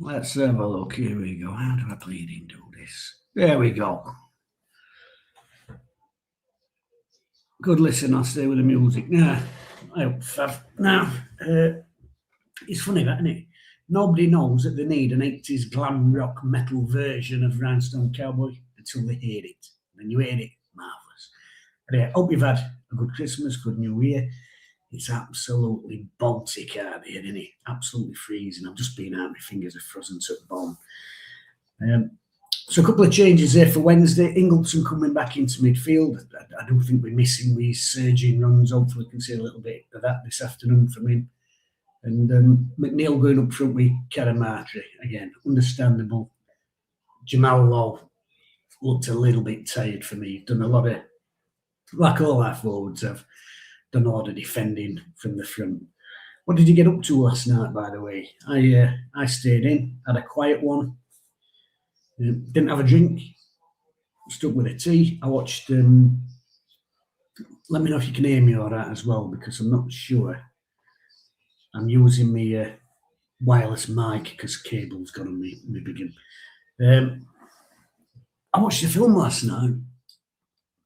Let's have a look. Here we go. How do I bleeding do this? There we go. Good listen. I'll stay with the music. Now, it's funny that, isn't it? Nobody knows that they need an 80s glam rock metal version of Rhinestone Cowboy until they hear it. When you hear it, marvellous. But I hope you've had a good Christmas, good New Year. It's absolutely Baltic out here, isn't it? Absolutely freezing. I've just been out, my fingers are frozen to the bone. So a couple of changes there for Wednesday. Ingleton coming back into midfield. I don't think we're missing these surging runs. Hopefully we can see a little bit of that this afternoon from him. And McNeil going up front with Karamatri. Again, understandable. Jamal Lowe looked a little bit tired for me. Done a lot of, like all our forwards have, done all the defending from the front. What did you get up to last night, by the way? I stayed in, had a quiet one. Didn't have a drink. Stuck with a tea. I watched. Let me know if you can hear me all right as well, because I'm not sure. I'm using my wireless mic because cable's gone on me begin. I watched a film last night.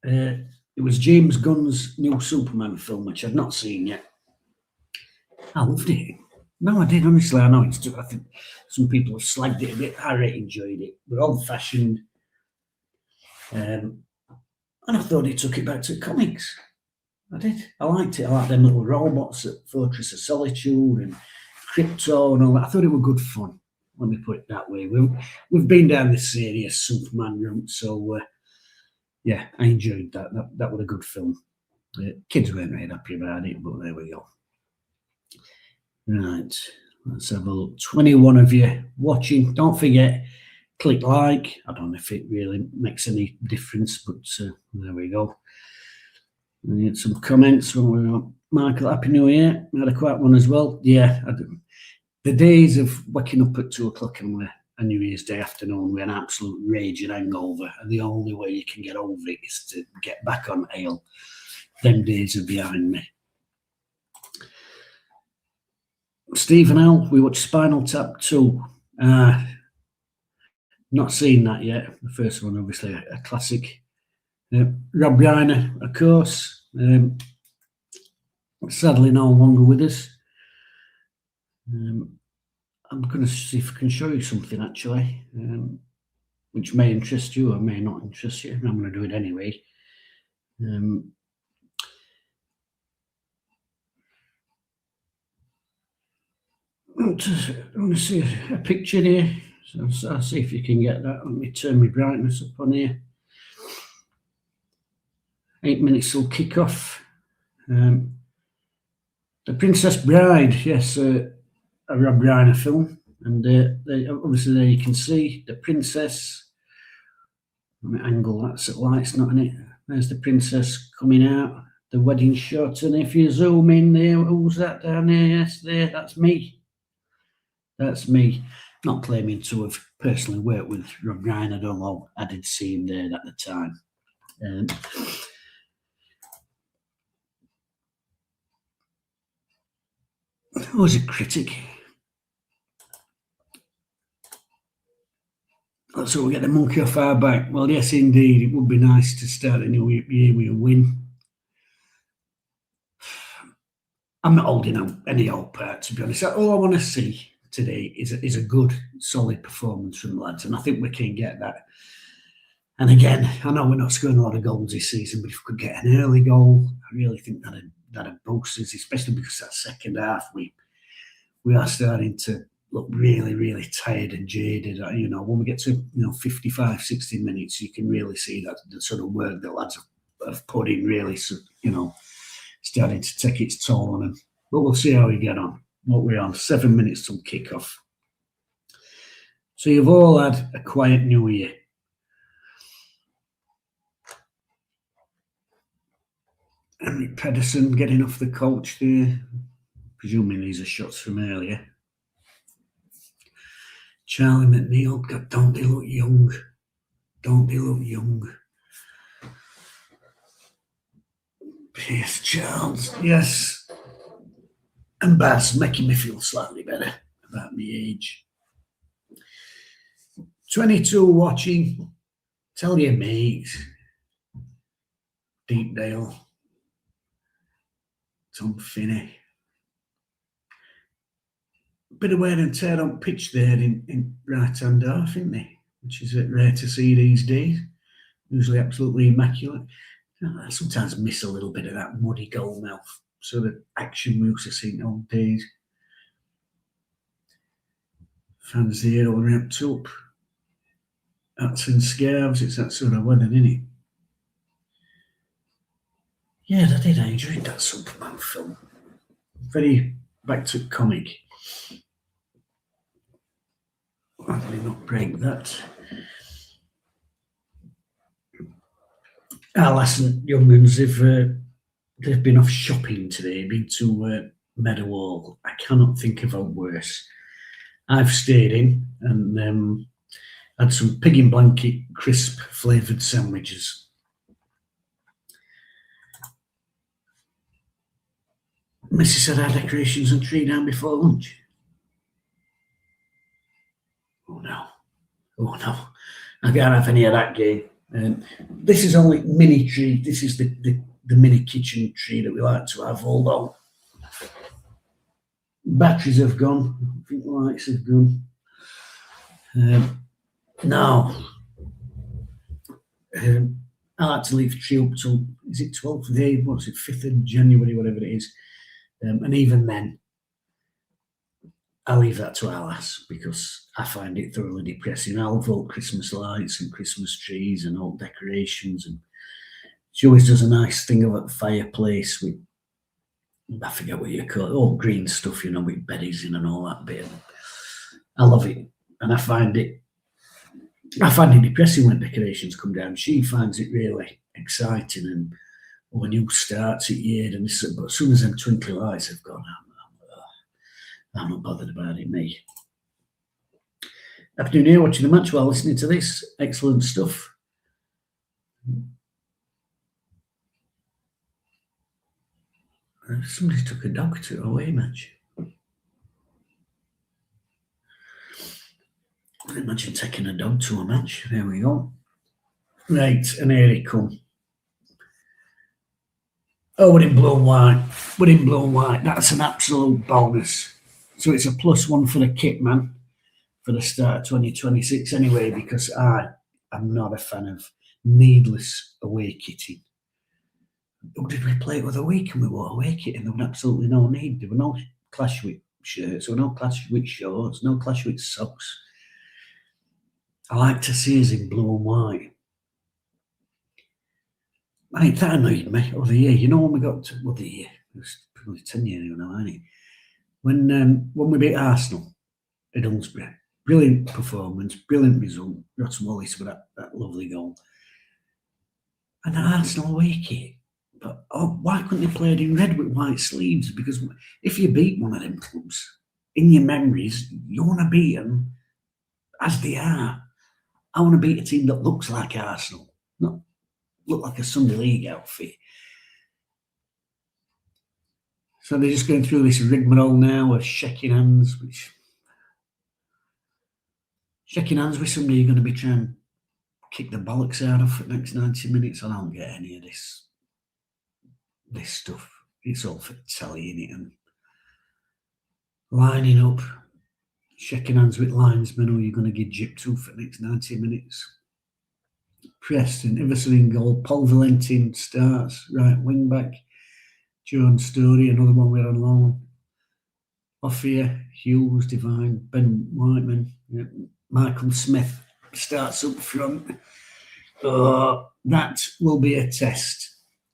It was James Gunn's new Superman film, which I'd not seen yet. I loved it. No, I did, honestly. I know it's. I think some people have slagged it a bit. I really enjoyed it. But old-fashioned. And I thought it took it back to comics. I did. I liked it. I liked them little robots at Fortress of Solitude and Crypto and all that. I thought it was good fun. Let me put it that way. We've been down this serious Superman route, so yeah, I enjoyed that. That was a good film. Kids weren't very happy about it, but there we go. Right, let's have a look. 21 of you watching. Don't forget, click like. I don't know if it really makes any difference, but there we go. We get some comments when we got Michael, Happy New Year. I had a quiet one as well. Yeah, the days of waking up at 2 o'clock on a New Year's Day afternoon with an absolute rage and hangover, and the only way you can get over it is to get back on ale. Them days are behind me. Stephen L., we watched Spinal Tap 2. Not seen that yet. The first one, obviously, a classic. Rob Reiner, of course, sadly no longer with us. I'm going to see if I can show you something, actually, which may interest you or may not interest you. I'm going to do it anyway. I want to see a picture here. So I'll see if you can get that. Let me turn my brightness up on here. 8 minutes till kick off. The Princess Bride, yes, a Rob Reiner film. And obviously there you can see the princess. Let me angle that so light's not in it. There's the princess coming out, the wedding shot. And if you zoom in there, who's that down there? Yes, there, that's me. That's me. Not claiming to have personally worked with Rob Reiner, although I did see him there at the time. I was a critic. So we get the monkey off our back. Well, yes, indeed. It would be nice to start a new year with a win. I'm not holding out any hope, to be honest. All I want to see today is a good, solid performance from the lads, and I think we can get that. And again, I know we're not scoring a lot of goals this season, but if we could get an early goal, I really think that'd boost us, especially because that second half we are starting to look really, really tired and jaded. You know, when we get to 55, 60 minutes, you can really see that the sort of work that lads have put in really, starting to take its toll on them. But we'll see how we get on. What we're on, 7 minutes till kick-off. So you've all had a quiet New Year. Henrik Pedersen getting off the coach there. Presuming these are shots from earlier. Charlie McNeil, God, don't they look young? Don't they look young? Pierce Charles, yes. And Bass making me feel slightly better about my age. 22 watching. Tell your mates. Deepdale. Tom Finney. Bit of wear and tear on pitch there in right-hand half, isn't they? Which is rare to see these days. Usually absolutely immaculate. I sometimes miss a little bit of that muddy goal mouth sort of action we used to see in old days. Fans here all wrapped up. Hats and scarves, it's that sort of weather, isn't it? Yeah, I enjoyed that Superman film. Very back to comic. Let me not break that. Our lass and young ones, they've been off shopping today, been to Meadowhall. I cannot think of a worse. I've stayed in and had some pig in blanket crisp flavoured sandwiches. Mrs. had our decorations and tree down before lunch. Oh no, I can't have any of that game. This is only mini tree. This is the mini kitchen tree that we like to have, although batteries have gone. I think the lights have gone. Now, I like to leave the tree up till, is it 12th day? What's it, 5th of January, whatever it is. And even then, I leave that to our lass because I find it thoroughly depressing. I love all Christmas lights and Christmas trees and all decorations. And she always does a nice thing of a fireplace with, I forget what you call it, all green stuff, with berries in and all that bit. I love it. And I find it depressing when decorations come down. She finds it really exciting and when you start it here, and but as soon as them twinkly lights have gone, I'm not bothered about it, me. Afternoon here, watching the match while listening to this. Excellent stuff. Somebody took a dog to a away match. Imagine taking a dog to a match. There we go. Right, and here he come. Oh, we're in blue and white. We're in blue and white. That's an absolute bonus. So it's a +1 for the kit man for the start of 2026 anyway, because I am not a fan of needless away kitting. Oh, did we play it with a week and we wore away kitting? There was absolutely no need. There were no clash with shirts, there were no clash with shorts, no clash with socks. I like to see us in blue and white. I think that annoyed me over the year. When we got to the year, it was probably 10 years ago now, isn't it? When we beat Arsenal at Hillsborough, brilliant performance, brilliant result. Ross Wallace with that lovely goal. And that Arsenal away kit. But why couldn't they play it in red with white sleeves? Because if you beat one of them clubs, in your memories, you want to beat them as they are. I want to beat a team that looks like Arsenal, not look like a Sunday League outfit. So they're just going through this rigmarole now of shaking hands with somebody you're going to be trying to kick the bollocks out of for the next 90 minutes. I don't get any of this stuff. It's all for telly, innit? And lining up, shaking hands with linesmen who you're going to get gypped to for the next 90 minutes. Preston, Everson in goal, Paul Valentin starts, right wing back. John Story, another one we're on loan. Ophir, Hughes, Divine, Ben Whiteman, Michael Smith starts up front. That will be a test.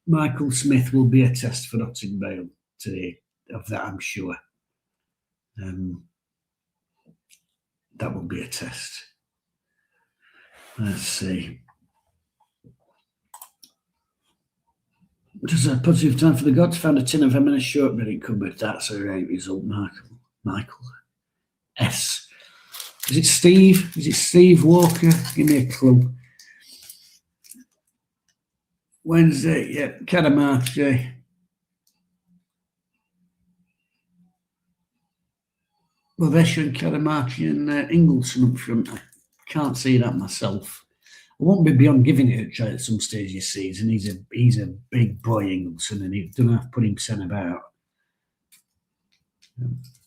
Michael Smith will be a test for Notting Vale today, of that I'm sure. That will be a test. Let's see. Just a positive time for the gods. Found a tin of M&S shortbread in cupboard. That's a right result, Michael. S. Is it Steve? Is it Steve Walker? Give me a clue. Wednesday, yeah, Cadamarchi. Well, Vesha and Cadamarchi and Ingleson up front. can't see that myself. I won't be beyond giving it a try at some stage this season. He's a big boy, Ingleson, and he don't have to put himself about.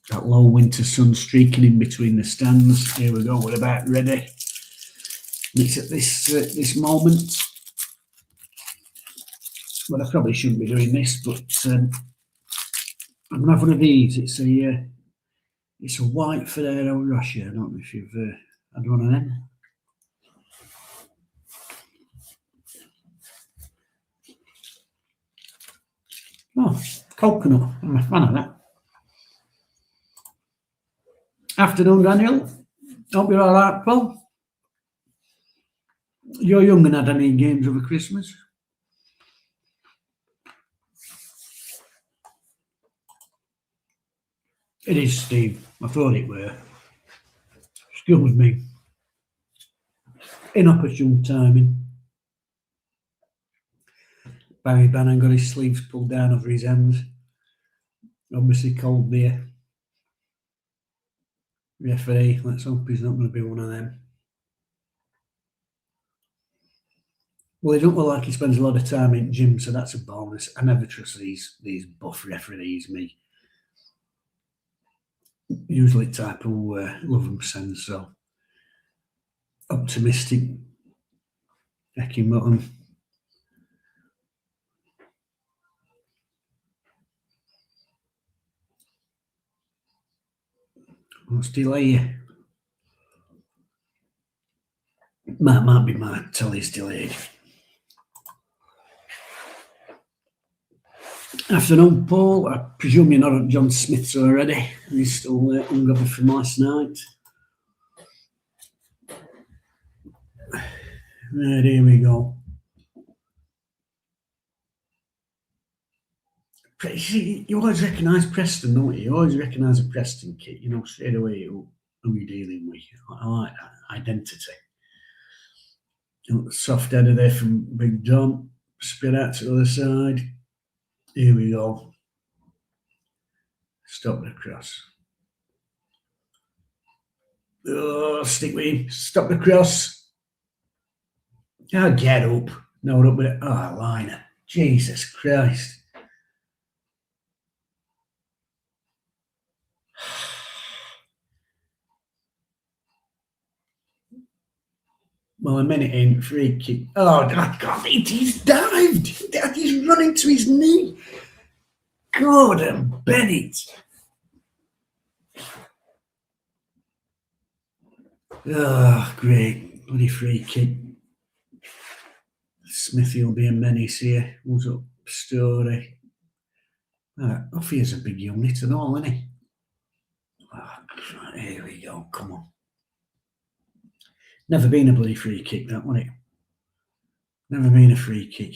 That low winter sun streaking in between the stands. Here we go. We're about ready. It's at this moment. Well, I probably shouldn't be doing this, but I'm gonna have one of these. It's a white Ferrero Rocher. I don't know if you've had one of them. Oh, coconut. I'm a fan of that. Afternoon, Daniel. Hope you're all right, Paul. You're young and had any games over Christmas? It is, Steve. I thought it were. Excuse me. Inopportune timing. Barry Bannon got his sleeves pulled down over his hands. Obviously cold beer. Referee, let's hope he's not going to be one of them. Well, he don't look like he spends a lot of time in gym, so that's a bonus. I never trust these buff referees, me. Usually type who love them sense, so optimistic. Hecky mutton. What's delay you? Might be my telly's delayed. Afternoon, Paul. I presume you're not at John Smith's already. He's still hungover from last night. Right, here we go. You always recognise Preston, don't you? You always recognise a Preston kit, you know, straight away who you're dealing with. I like that identity. Soft header there from Big John. Spin out to the other side. Here we go. Stop the cross. Oh, stick with him. Stop the cross. Oh, get up. No, up with it. Oh, liner. Jesus Christ. Well, a minute in, free kick. Oh, God, he's dived. He's running to his knee. Gordon Bennett. Oh, great. Bloody free kick. Smithy will be a menace here. What's up, Story? Huffy is a big unit and all, isn't he? Oh, here we go. Come on. Never been a bloody free kick, that, wasn't it? Never been a free kick.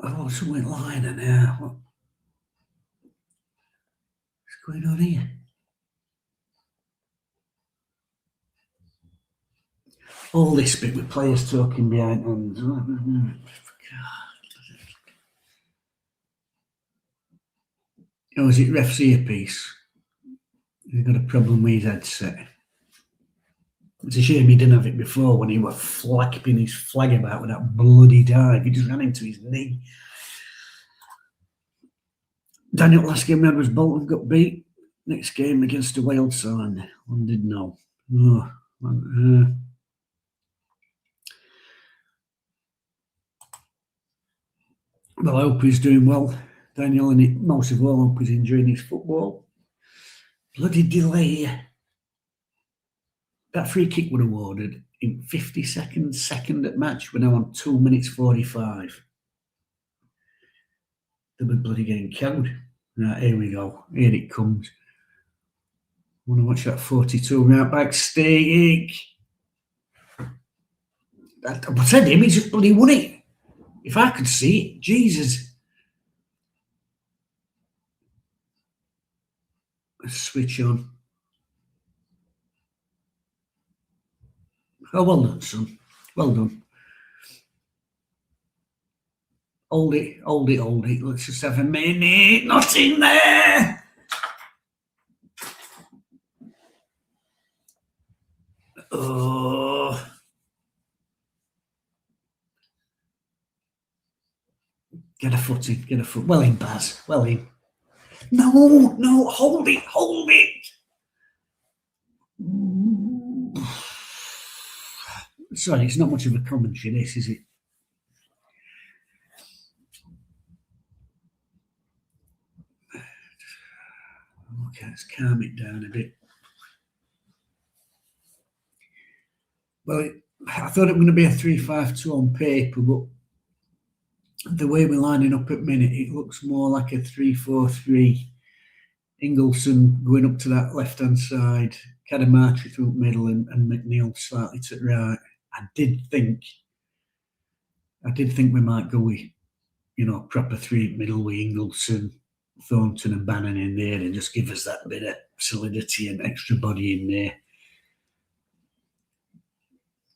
Oh, something liner now. What's going on here? All this bit with players talking behind hands. Oh, is it ref's earpiece? He's got a problem with his headset. It's a shame he didn't have it before when he was flapping his flag about with that bloody dive. He just ran into his knee. Daniel, last game we had was Bolton got beat. Next game against a Wales side. One did know. Oh, well, I hope he's doing well, Daniel, and most of all, I hope he's enjoying his football. Bloody delay. That free kick was awarded in 50 seconds, second at match. We're now on 2 minutes 45. They were bloody getting killed. Right, here we go. Here it comes. I want to watch that 42 right back stick. I said him, he's just bloody won it. If I could see it, Jesus. Let's switch on. Oh, well done, son. Well done. Hold it, hold it, hold it. Let's just have a minute. Not in there. Oh. Get a foot in, get a foot. Well in, Baz. Well in. No, no, hold it, hold it. Sorry, it's not much of a commentary, this, is it? Okay, let's calm it down a bit. Well, I thought it was going to be a 3-5-2 on paper, but the way we're lining up at minute, it looks more like a 3-4-3. Ingleson going up to that left-hand side, Cadamartri through the middle, and McNeil slightly to the right. I did think we might go with, proper three middle with Ingleson, Thornton and Bannon in there, and just give us that bit of solidity and extra body in there.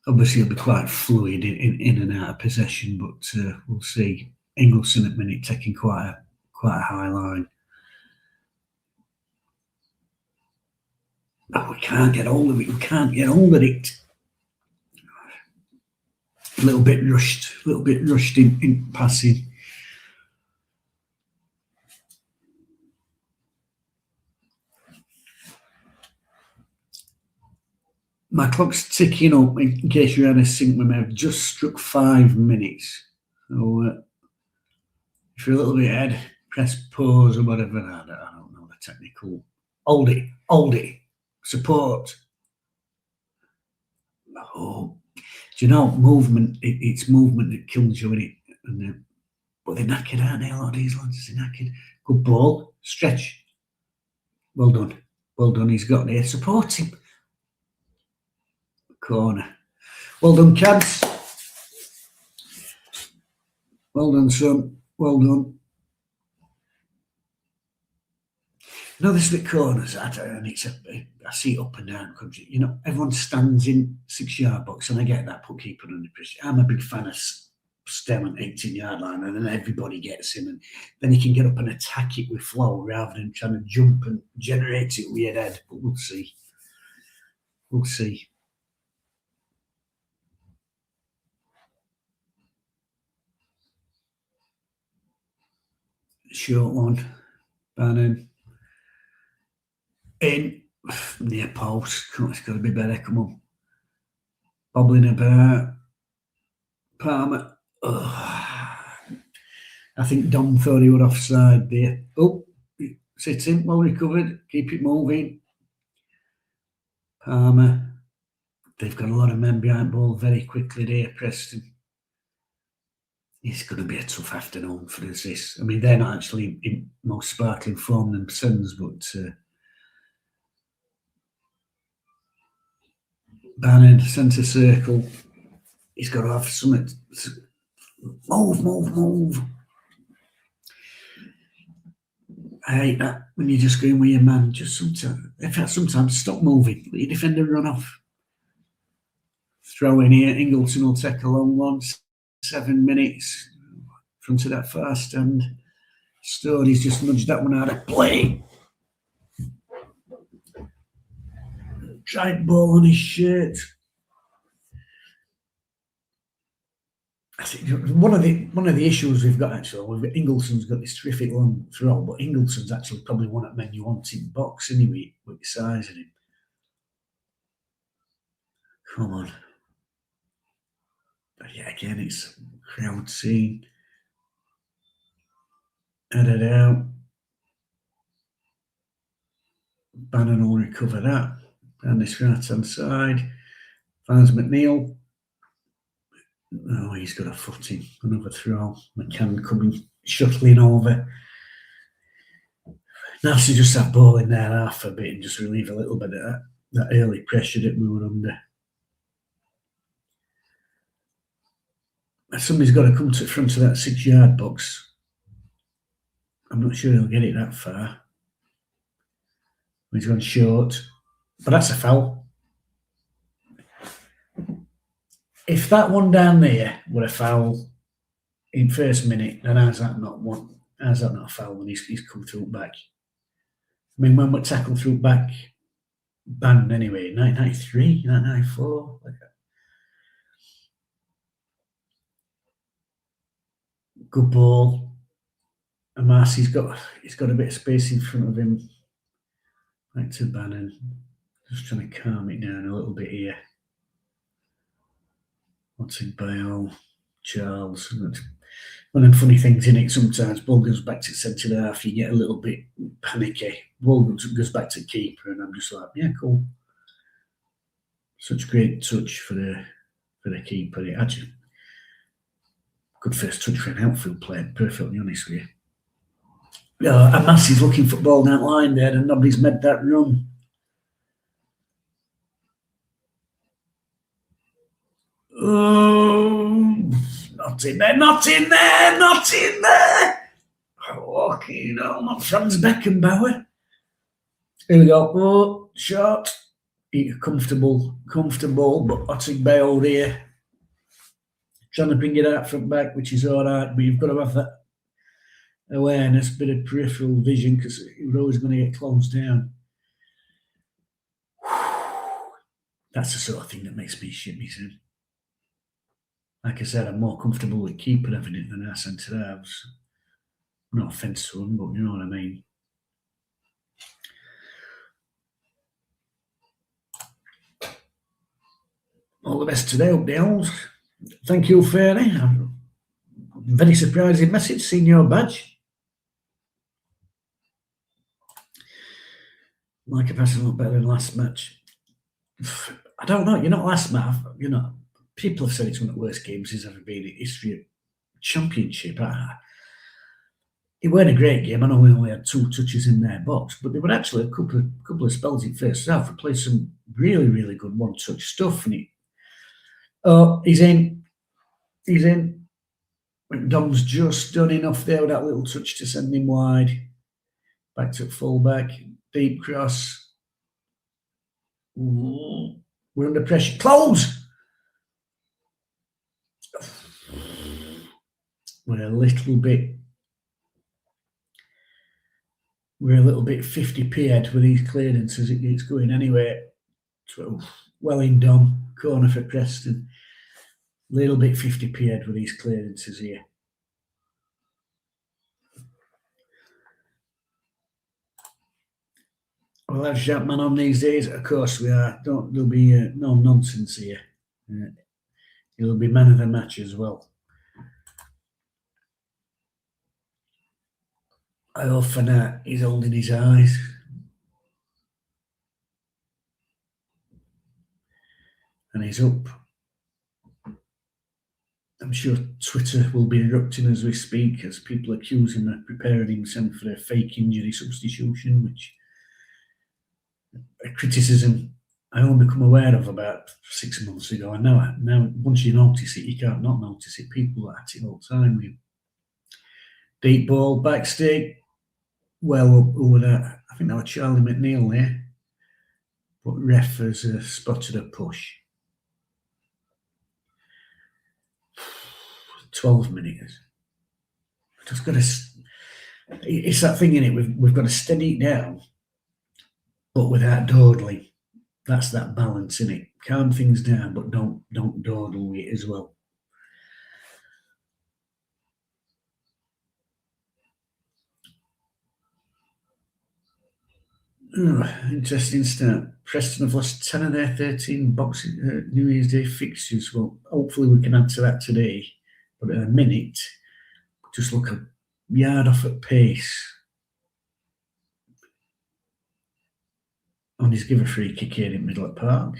Obviously, it'll be quite fluid in and out of possession, but we'll see. Ingleson at minute taking quite a high line. Oh, we can't get hold of it. We can't get hold of it. A little bit rushed in passing. My clock's ticking up. In case you're having a sync with me, I've just struck 5 minutes. So if you're a little bit ahead, press pause or whatever. I don't know the technical. Hold it. Support. Oh, do you know movement? It's movement that kills you, innit? And but they're knackered, aren't they? A lot of these lads, they're knackered. Good ball, stretch. Well done. He's got there. Support him. Corner. Well done, Cabs. Well done, son. Well done. This is the corners, and I see it up and down country. Everyone stands in 6-yard box, and I get that, put keeper under pressure. I'm a big fan of stem on 18-yard line, and then everybody gets him, and then he can get up and attack it with flow rather than trying to jump and generate it with your head. But we'll see. We'll see. Short one. Bannon. In. Near post. It's got to be better. Come on. Bobbling about. Palmer. I think Dom thought he was offside there. Oh, sitting, well recovered. Keep it moving. Palmer. They've got a lot of men behind ball very quickly there, Preston. It's going to be a tough afternoon for us, this. I mean, they're not actually in most sparkling form themselves, but Bannon, centre circle. He's got to have something. Move. I hate that when you're just going with your man. Just sometimes stop moving. Let your defender run off. Throw in here. Ingleton will take a long one. 7 minutes. Front of that far stand. Stoney's just nudged that one out of play. Giant ball on his shirt. I think one of the issues we've got Ingleson's got this terrific long throw, but Ingleson's actually probably one at men you want in box anyway with the size of him. Come on. But yeah, again, it's crowd scene. Headed out. Bannon will recover that. Down this right hand side. Finds McNeil. Oh, he's got a footing. Another throw. McCann coming, shuttling over. Nice to just have ball in there half a bit and just relieve a little bit of that early pressure that we were under. Somebody's got to come to the front of that 6-yard box. I'm not sure he'll get it that far. He's gone short. But that's a foul. If that one down there were a foul in first minute, then how's that not a foul when he's come through back? I mean, when we tackled through back, banned anyway, 1993, 1994. Good ball. Amas, he's got a bit of space in front of him. Back to Bannon. Just trying to calm it down a little bit here. Watchalong, Charles. One of the funny things in it, sometimes ball goes back to centre half, you get a little bit panicky. Ball goes back to keeper, and I'm just like, yeah, cool. Such great touch for the keeper. It actually good first touch for an outfield player, perfectly honest with you. Amas is looking for ball down line there, and nobody's made that run. Oh, not in there, not in there, not in there. Okay, no, not Franz Beckenbauer. Here we go. Oh, short. Comfortable, but Watchalong here. Trying to bring it out from back, which is all right, but you've got to have that awareness, bit of peripheral vision, because you're always going to get closed down. That's the sort of thing that makes me shit myself. Like I said, I'm more comfortable with keeper having it than our centre halves. No offence to them, but you know what I mean. All the best today, up the Owls. Thank you, Fernie. Very surprising message, seeing your badge. Like a person a lot better than last match. I don't know. You're not last match. You know, people have said it's one of the worst games there's ever been in history of Championship. It weren't a great game. I know we only had 2 touches in their box, but there were actually a couple of spells in first half. We played some really, really good one-touch stuff. And he's in. He's in. Dom's just done enough there with that little touch to send him wide. Back to full-back. Deep cross. Ooh, we're under pressure. Close! We're a little bit 50p ahead with these clearances. It's going anyway. Well in Dom. Corner for Preston. Little bit 50p ahead with these clearances here. We'll have Chapman on these days. Of course we are. There'll be no nonsense here. He'll be man of the match as well. I often he's holding his eyes. And he's up. I'm sure Twitter will be erupting as we speak, as people accuse him of preparing himself for a fake injury substitution, which a criticism I only become aware of about 6 months ago. And now once you notice it, you can't not notice it. People are at it all the time. Deep ball, back stick, well up over that. I think that was Charlie McNeil there. But ref has spotted a push. 12 minutes. Just got to. It's that thing in it. We've got to steady it down, but without dawdling. That's that balance in it. Calm things down, but don't dawdle with it as well. Oh, interesting start. Preston have lost 10 of their 13 Boxing New Year's Day fixtures. Well, hopefully we can add to that today. But in a minute, just look a yard off at pace. And he's given a free kick here in Middle Park.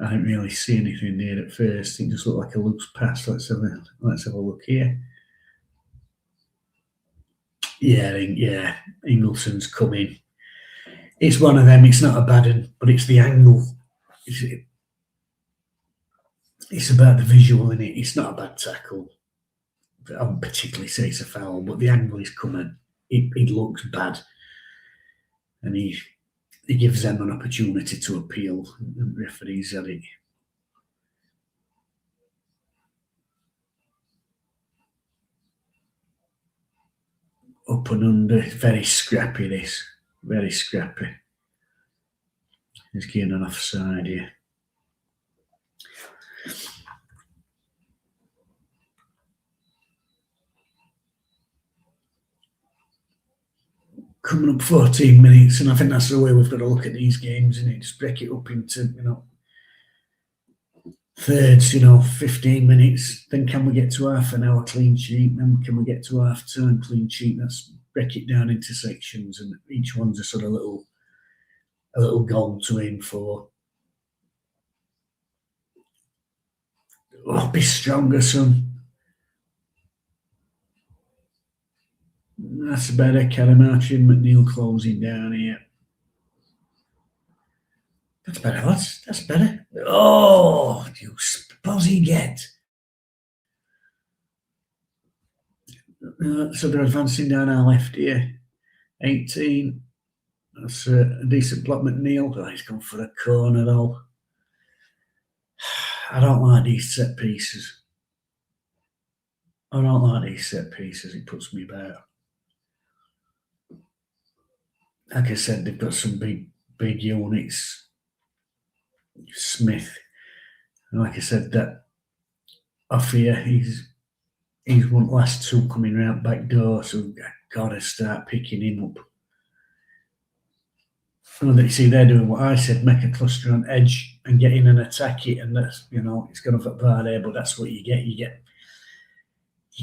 I didn't really see anything there at first. It just looked like a loose pass. Let's have a look here. Yeah, Ingleson's coming. It's one of them. It's not a bad one, but it's the angle. It's about the visual in it. It's not a bad tackle. I wouldn't particularly say it's a foul, but the angle is coming. It looks bad, and he gives them an opportunity to appeal. The referees had it. up and under. Very scrappy, this. Very scrappy. He's getting an offside here. Coming up 14 minutes, and I think that's the way we've got to look at these games, isn't it? Just break it up into, thirds, 15 minutes. Then can we get to half an hour clean sheet? Then can we get to half time clean sheet? Let's break it down into sections, and each one's a sort of a little goal to aim for. Oh, be stronger, son. That's better. Calamarchin, McNeil closing down here. That's better, lads. That's better. Oh, you spozzy get. So they're advancing down our left here. 18. That's a decent block. McNeil. Oh, he's gone for a corner, though. I don't like these set pieces. It puts me about. Like I said, they've got some big units. Smith, and like I said, that off here, he's one last two coming round back door, so we've got to start picking him up. And you see, they're doing what I said: make a cluster on edge and get in and attack it, and that's it's gone off at bar there, but that's what you get. You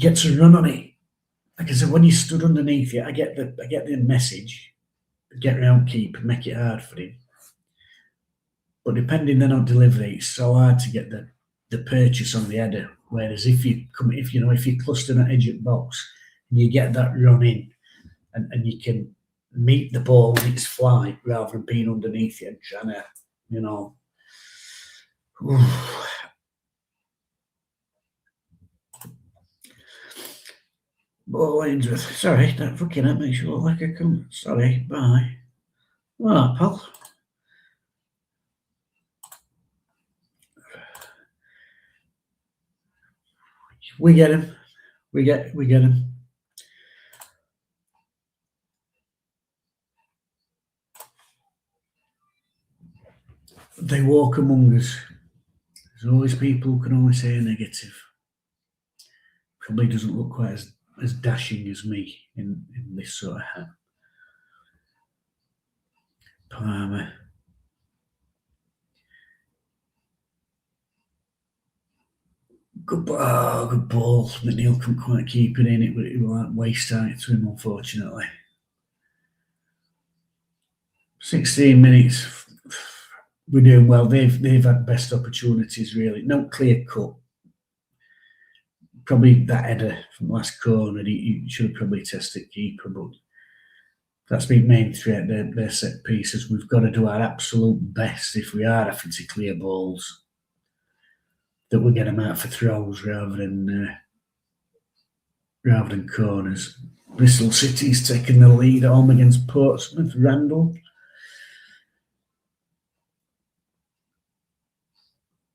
get to run on it. Like I said, when you stood underneath it, I get the message: get round, keep, and make it hard for him. But depending then on delivery, it's so hard to get the purchase on the header. Whereas if you cluster that edge at box and you get that run in, and you can meet the ball in its flight rather than being underneath it and trying to, Ball Ainsworth. Sorry, that fucking that makes you look like a cunt. Sorry, bye. All right, pal. We get him. We get him. They walk among us. There's always people who can only say a negative. Probably doesn't look quite as dashing as me in this sort of hat. Palmer. Good ball. McNeil couldn't quite keep it in. It was like waste out to him, unfortunately. 16 minutes. We're doing well. They've had best opportunities, really. No clear cut. Probably that header from last corner. He should have probably tested keeper, but that's been main threat. Their set pieces. We've got to do our absolute best if we are having to clear balls, that we'll get them out for throws rather than corners. Bristol City's taking the lead at home against Portsmouth. Randall.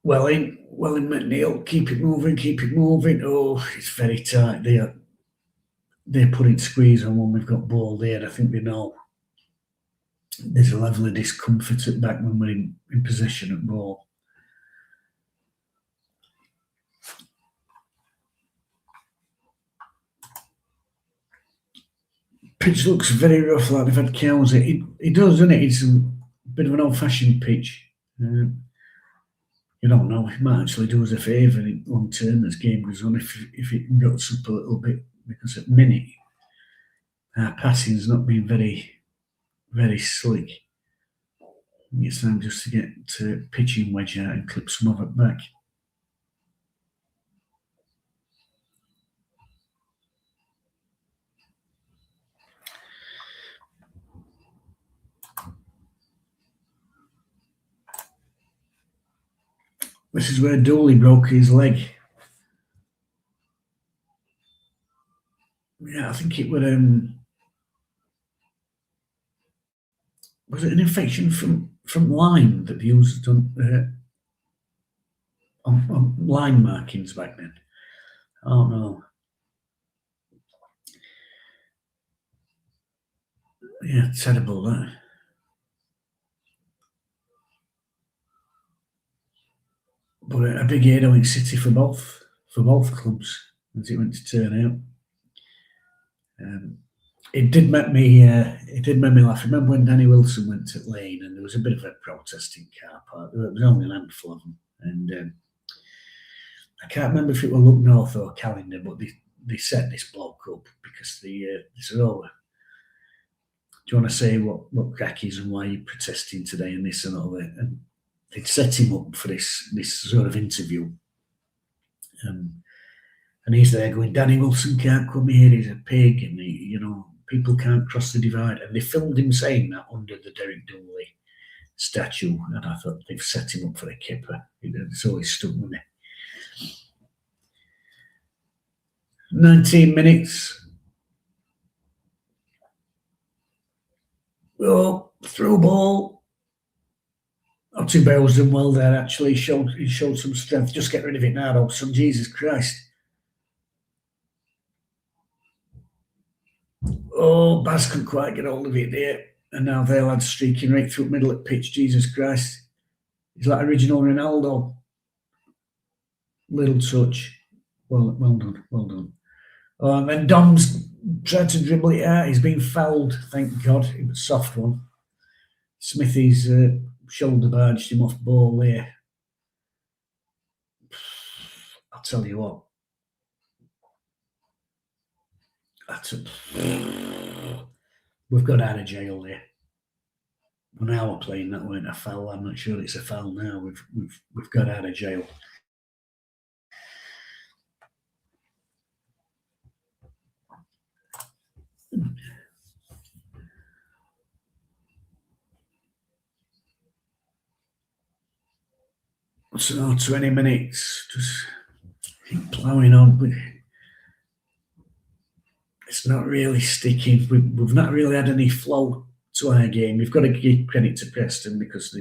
Well in McNeil. Keep it moving. Oh, it's very tight. They're putting squeeze on when we've got ball there. I think they know there's a level of discomfort at back when we're in possession at ball. Pitch looks very rough, like they've had cows. It does, doesn't it? It's a bit of an old-fashioned pitch. You don't know. It might actually do us a favour long term as game goes on if it rots up a little bit, because at the minute our passing's not been very, very slick. It's time just to get to pitching wedge out and clip some of it back. This is where Dooley broke his leg. Yeah, I think it was it an infection from Lyme that he used on line markings back then? I don't know. Yeah, terrible that. But a big 8-0 City for both clubs, as it went to turn out. It did make me laugh. I remember when Danny Wilson went to Lane and there was a bit of a protesting car park. There was only a handful of them, and I can't remember if it was Look North or Calendar, but they set this bloke up because they said, "Oh, do you want to say what crack is and why you're protesting today and this and all that?" And they'd set him up for this sort of interview. And he's there going, "Danny Wilson can't come here, he's a pig, and people can't cross the divide." And they filmed him saying that under the Derek Dunley statue, and I thought they've set him up for a kipper. It's always stuck with me. 19 minutes. Oh, through ball. Otti Bale's done well there, actually. He showed some strength. Just get rid of it now, though, son. Jesus Christ. Oh, Baz couldn't quite get hold of it there. And now their lad's streaking right through the middle of the pitch. Jesus Christ. He's like original Ronaldo. Little touch. Well done. Oh, and then Dom's tried to dribble it out. He's been fouled, thank God. It was a soft one. Smithy's shoulder barged him off ball there. I'll tell you what. We've got out of jail there. Well, now we're playing that weren't a foul. I'm not sure it's a foul now. We've got out of jail. So 20 minutes, just keep ploughing on. But it's not really sticking. We've not really had any flow to our game. We've got to give credit to Preston because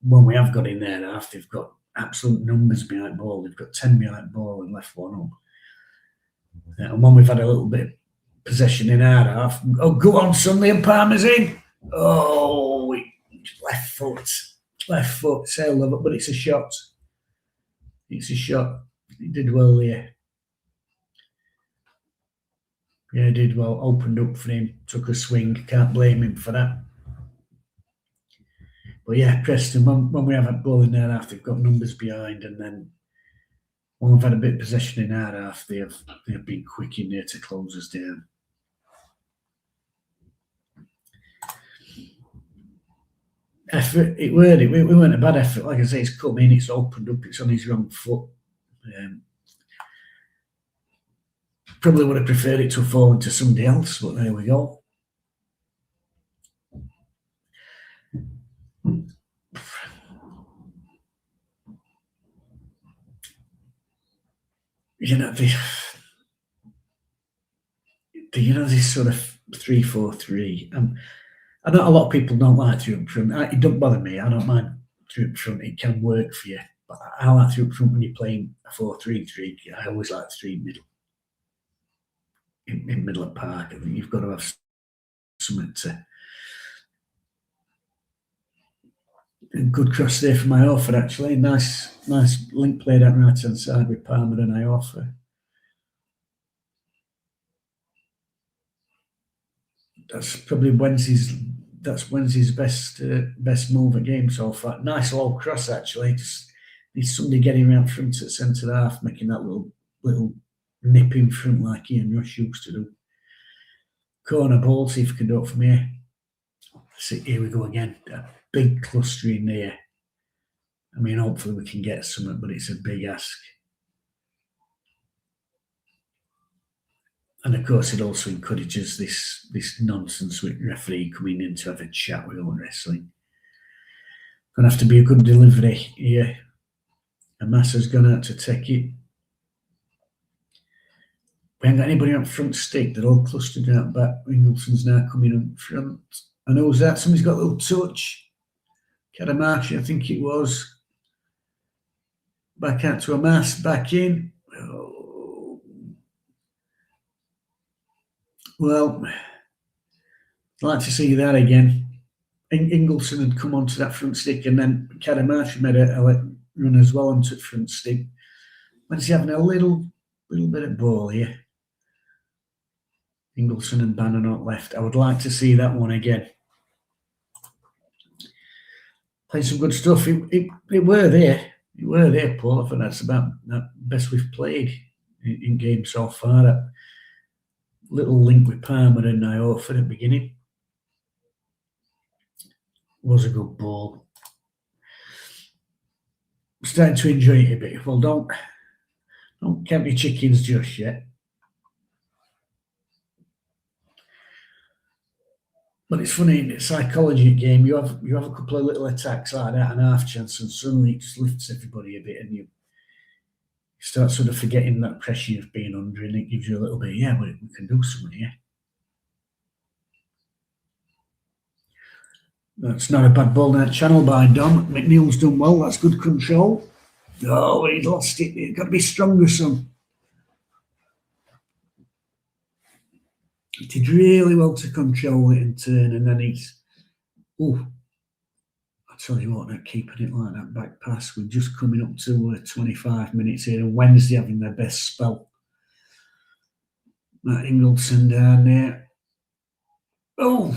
when we have got in their half, they've got absolute numbers behind ball. They've got 10 behind ball and left one up. And when we've had a little bit of possession in our half, oh, go on, son, the Palmer's in. Oh, left foot, sailed over, but it's a shot. He did well there. Yeah, he did well. Opened up for him, took a swing. Can't blame him for that. But yeah, Preston, when we have a ball in their half, they've got numbers behind, and then when we've had a bit of possession in our half, they have been quick in there to close us down. Effort, we weren't a bad effort. Like I say, it's come in, it's opened up, it's on his wrong foot. Probably would have preferred it to have fallen to somebody else, but there we go. This sort of 3-4-3. I know a lot of people don't like through up front. It don't bother me. I don't mind through up front. It can work for you. But I like through up front when you're playing a 4-3-3. I always like 3 middle. In middle of park, I think you've got to have something to. A good cross there from Iorfa, actually. Nice link play down right hand side with Palmer and Iorfa. That's probably Wednesday's best move at game so far. Nice low cross, actually. Just needs somebody getting around front at centre half, making that little nip in front like Ian Rush used to do. Corner ball, see if we can do it from here. See, here we go again. A big cluster in there. I mean, hopefully we can get something, but it's a big ask. And of course, it also encourages this nonsense with referee coming in to have a chat with all wrestling. Gonna have to be a good delivery here. And Massa's gone out to take it. We haven't got anybody on front stick. They're all clustered out back. Ingleson's now coming up front. I know that somebody's got a little touch. Kadamachi, I think it was. Back out to a mass, back in. Oh. Well, I'd like to see that again. Ingleson had come onto that front stick, and then Kadamashi made a run as well onto the front stick. When's he having a little bit of ball here? Ingleson and Bannon left. I would like to see that one again. Playing some good stuff. It were there. It were there, Paul. I think that's about the best we've played in games so far. That little link with Palmer and Iofa at the beginning was a good ball. I'm starting to enjoy it a bit. Well, don't count your chickens just yet. But it's funny, in the psychology game, you have a couple of little attacks like that, and half chance, and suddenly it just lifts everybody a bit, and you start sort of forgetting that pressure you've been under, and it gives you a little bit, yeah, we can do something here. That's not a bad ball in that channel by Dom. McNeil's done well, that's good control. Oh, he's lost it. He's got to be stronger, son. He did really well to control it and turn, and then he's... Oh, I tell you what, not keeping it like that back pass. We're just coming up to 25 minutes here, and Wednesday having their best spell. That Ingleson down there. Oh!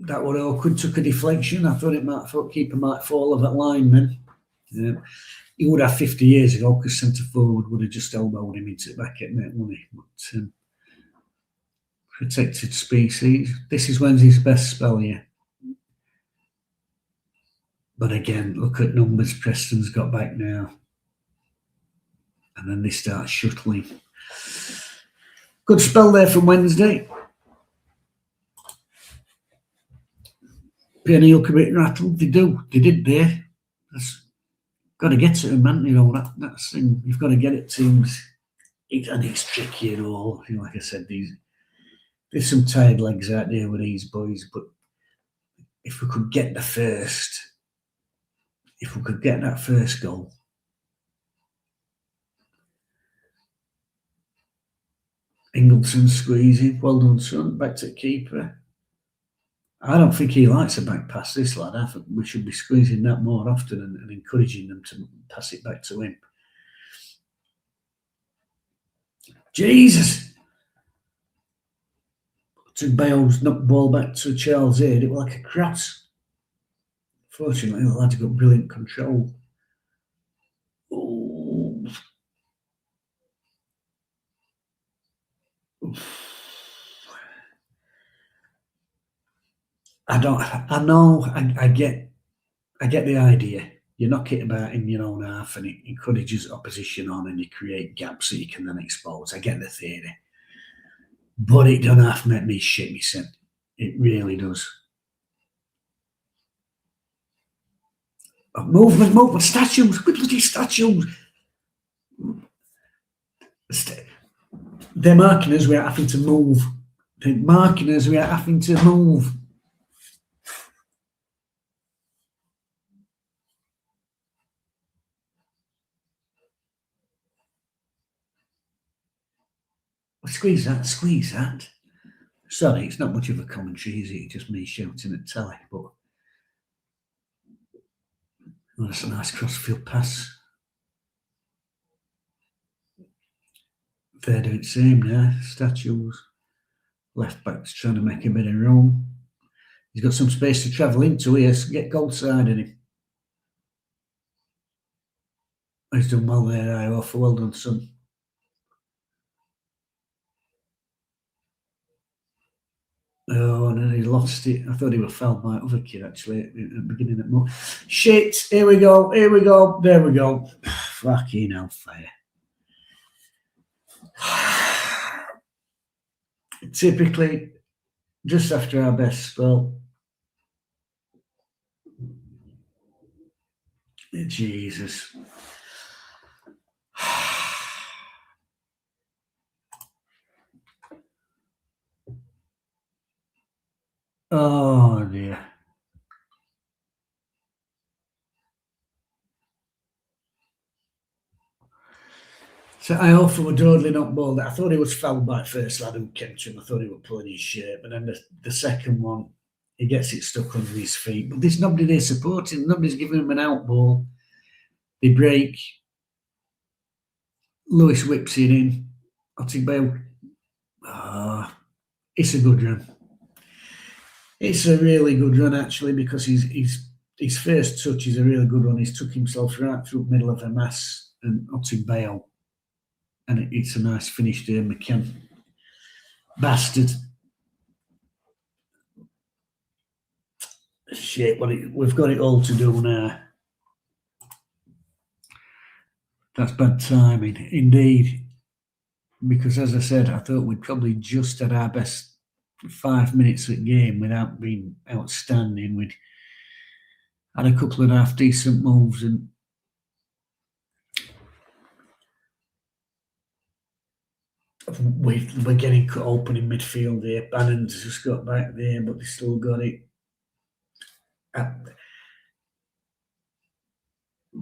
That one awkward, took a deflection. I thought keeper might fall of that lineman. He would have 50 years ago, because centre forward would have just elbowed him into the back at net, wouldn't he? But protected species. This is Wednesday's best spell here. But again, look at numbers. Preston's got back now. And then they start shuttling. Good spell there from Wednesday. Penny look a bit rattled. They did there. That's got to get to them, man. You know, that's thing. You've got to get it teams. And it's tricky and all. You know, like I said, there's some tired legs out there with these boys, but if we could get that first goal, Ingleson squeezing, well done, son. Back to the keeper. I don't think he likes a back pass, this lad. I think we should be squeezing that more often and encouraging them to pass it back to him. Jesus! To Bale's knocked the ball back to Charles Aid, it was like a cross. Fortunately, the lad's got brilliant control. Oh. I get the idea. You knock it about in your own half and it encourages opposition on, and you create gaps that you can then expose. I get the theory. But it don't half make me shit myself. It really does. Movement, statues, good bloody statues. They're marking us, we're having to move. They're marking us, we're having to move. Squeeze that. Sorry, it's not much of a commentary, is it? It's just me shouting at telly, but oh, that's a nice crossfield pass. They're doing the same now. Statues. Left back's trying to make a bit of room. He's got some space to travel into here. So get goal side in him. He's done well there, Iofa. Well done, son. Oh, and then he lost it. I thought he was fouled by other kid, actually, at the beginning of the month. Shit, here we go, there we go. Fucking hellfire. Typically, just after our best spell. Jesus. Oh dear. So I also were totally not bowled. I thought he was fouled by first lad who came to him. I thought he was pulling his shirt. But then the second one, he gets it stuck under his feet. But there's nobody there supporting. Nobody's giving him an out ball. They break. Lewis whips it in. Otigbail. It's a good run. It's a really good run, actually, because his first touch is a really good one. He's took himself right through the middle of the mass and Otigbail. And it's a nice finish there, McCann. Bastard. Shit, well, we've got it all to do now. That's bad timing, indeed. Because, as I said, I thought we'd probably just had our best 5 minutes at game without being outstanding. We'd had a couple of half decent moves and we're getting cut open in midfield here. Bannon's just got back there, but they still got it.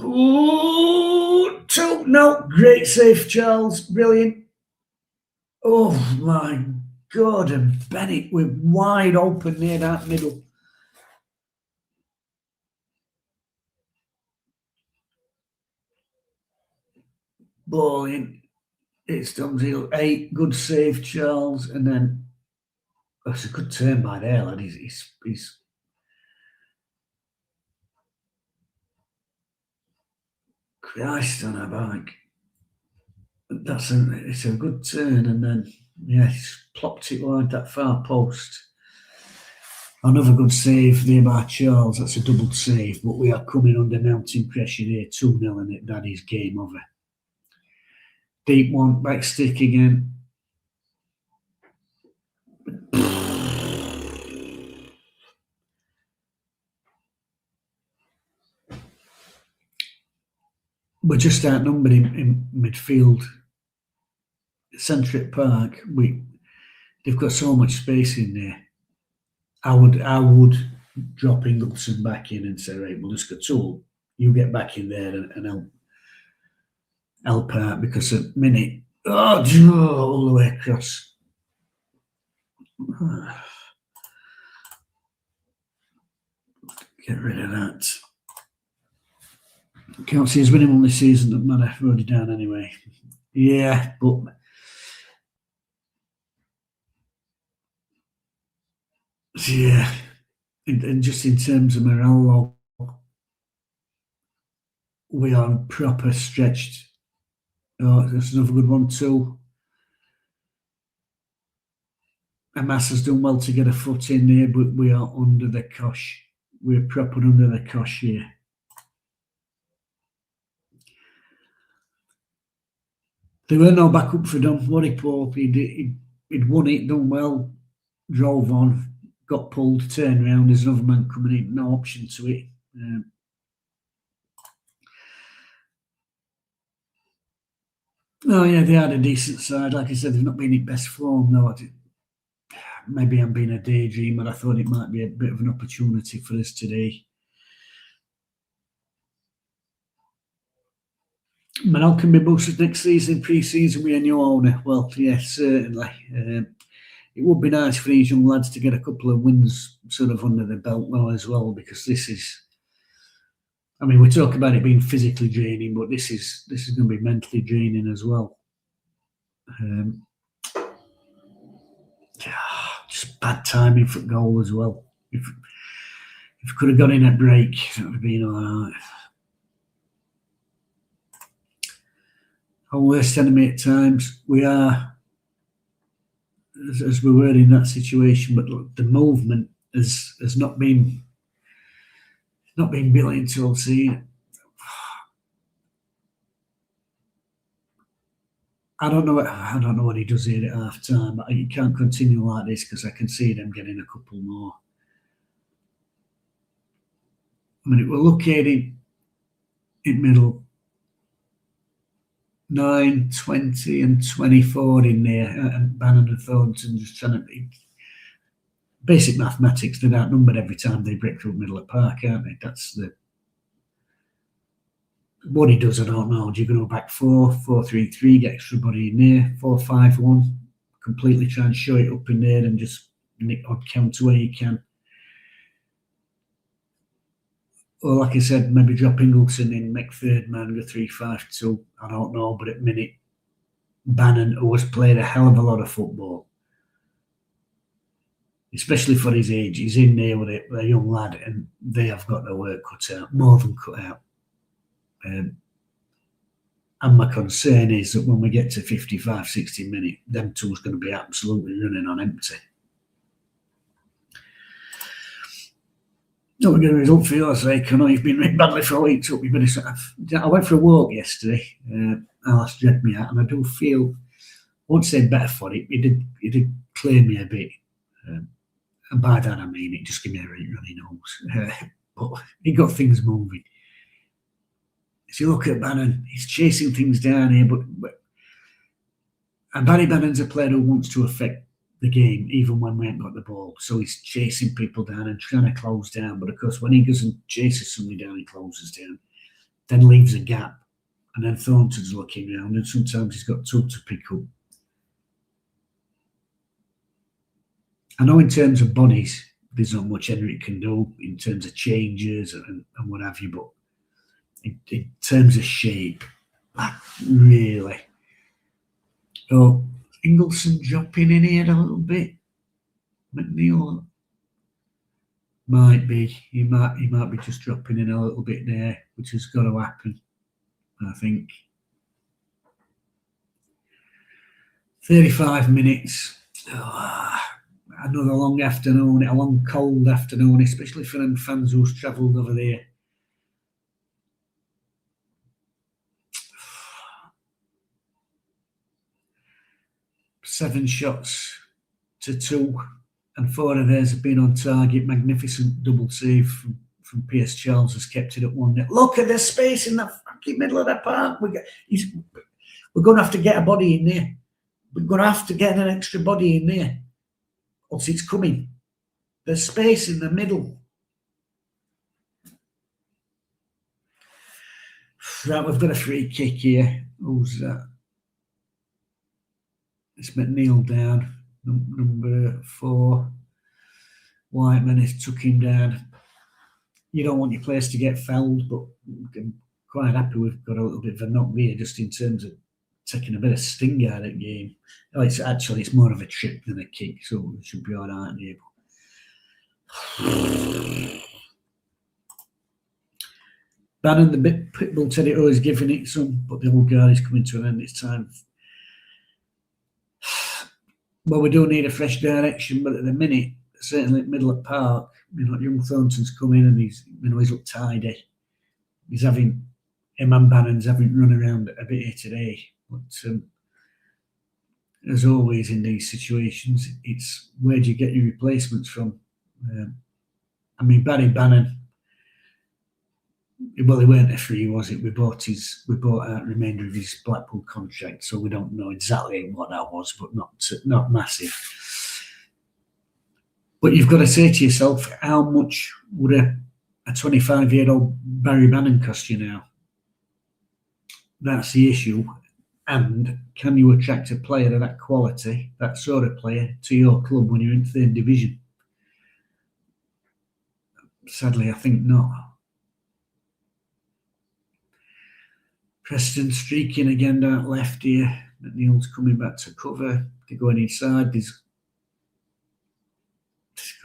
Oh, no, great save, Charles, brilliant. Oh my God, and Bennett we're wide open near that middle. Ball in. It's Dunzeel. 8, good save, Charles, and then that's a good turn by there, lad. He's Christ on a bike. It's a good turn, and then he's plopped it wide that far post. Another good save there by Charles. That's a double save, but we are coming under mounting pressure here. 2-0, and that is game over. Deep one, back stick again. We're just outnumbered in midfield. Centric Park, they've got so much space in there. I would drop Ingleson back in and say, right, we'll just go Tool. You get back in there and help out, because at the minute, all the way across. Get rid of that. Can't see us winning one this season. Doesn't matter. We're already down anyway. Yeah, but yeah, and just in terms of morale, we are proper stretched. Oh, that's another good one too. Amas has done well to get a foot in there, but we are under the cosh. We're proper under the cosh here. There were no backup for Dom. Warwick Pope, he'd won it, done well, drove on, got pulled, turned around. There's another man coming in, no option to it. They had a decent side. Like I said, they've not been in best form, though. Maybe I'm being a daydreamer. I thought it might be a bit of an opportunity for us today. Manal can be boosted next season, pre-season with a new owner. Well, yes, certainly. It would be nice for these young lads to get a couple of wins sort of under the belt now as well, because this is, we talk about it being physically draining, but this is going to be mentally draining as well. Just bad timing for goal as well. If we could have got in at break, that would have been all right. Our worst enemy at times. We are, as we were in that situation, but look, the movement has not been brilliant to all see. I don't know what he does here at half time. You can't continue like this, because I can see them getting a couple more. We're looking in middle. 9, 20 and 24 in there, and Bannon and Thornton just trying to be basic mathematics. They're outnumbered every time they break through the middle of the park, aren't they? what he does, I don't know. Do you go back 4-4-3-3, get extra body in there, 4-5-1, completely try and show it up in there and just nick odd counter where you can? Or like I said, maybe drop Ingleson in, make third man, go 3-5-2. I don't know, but at minute, Bannon, who has played a hell of a lot of football, especially for his age, he's in there with a young lad, and they have got their work cut out, more than cut out. And my concern is that when we get to 55, 60 minutes, them two's going to be absolutely running on empty. Not going to result for your sake. I know you've been really badly for a week. So I went for a walk yesterday. Alice dragged me out, and I do feel, I won't say better for it. It did clear me a bit. And by that I mean it just gave me a really runny nose. But it got things moving. If you look at Bannon, he's chasing things down here, and Barry Bannon's a player who wants to affect the game even when we ain't got the ball. So he's chasing people down and trying to close down. But of course, when he goes and chases somebody down and closes down, then leaves a gap. And then Thornton's looking around, and sometimes he's got two to pick up. I know in terms of bodies, there's not much Henrik can do in terms of changes and what have you, but in terms of shape, really. Oh, Ingleson dropping in here a little bit. McNeil might be. He might be just dropping in a little bit there, which has got to happen, I think. 35 minutes. Another long afternoon, a long cold afternoon, especially for them fans who's travelled over there. Seven shots to 2, and 4 of theirs have been on target. Magnificent double save from Pierce Charles has kept it at 1-0. Look at the space in the fucking middle of the park. We're going to have to get a body in there. We're going to have to get an extra body in there. Else it's coming. There's space in the middle. Right, we've got a free kick here. Who's that? It's McNeil down, number 4. Whiteman has took him down. You don't want your players to get fouled, but I'm quite happy we've got a little bit of a knock there, just in terms of taking a bit of sting out of the game. Oh, it's more of a trip than a kick, so it should be all right there. Bannon, the bit pitbull Teddy is giving it some, but the old guard is coming to an end. It's time. Well, we do need a fresh direction, but at the minute, certainly at middle of the park, young Thornton's come in and he's looked tidy. He's having him and Bannon's having run around a bit here today. But as always in these situations, it's where do you get your replacements from? Barry Bannon. Well, he weren't a free, was it? We bought out the remainder of his Blackpool contract, so we don't know exactly what that was, but not massive. But you've got to say to yourself, how much would a 25-year-old Barry Bannon cost you now? That's the issue. And can you attract a player of that quality, that sort of player, to your club when you're in 3rd division? Sadly, I think not. Preston streaking again down left here. McNeil's coming back to cover. They're going inside. There's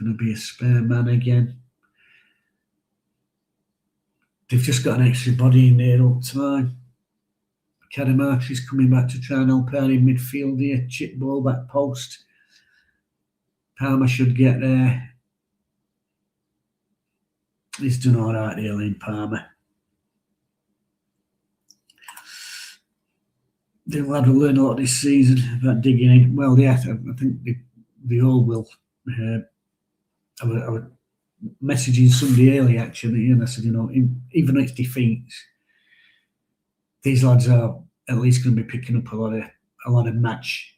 going to be a spare man again. They've just got an extra body in there all the time. Kadamatri's coming back to try and help out in midfield here. Chip ball back post. Palmer should get there. He's done all right here, Lane Palmer. The lad will learn a lot this season about digging in. Well, yeah, I think they all will. I was messaging somebody earlier actually, and I said, even though it's defeats, these lads are at least going to be picking up a lot of match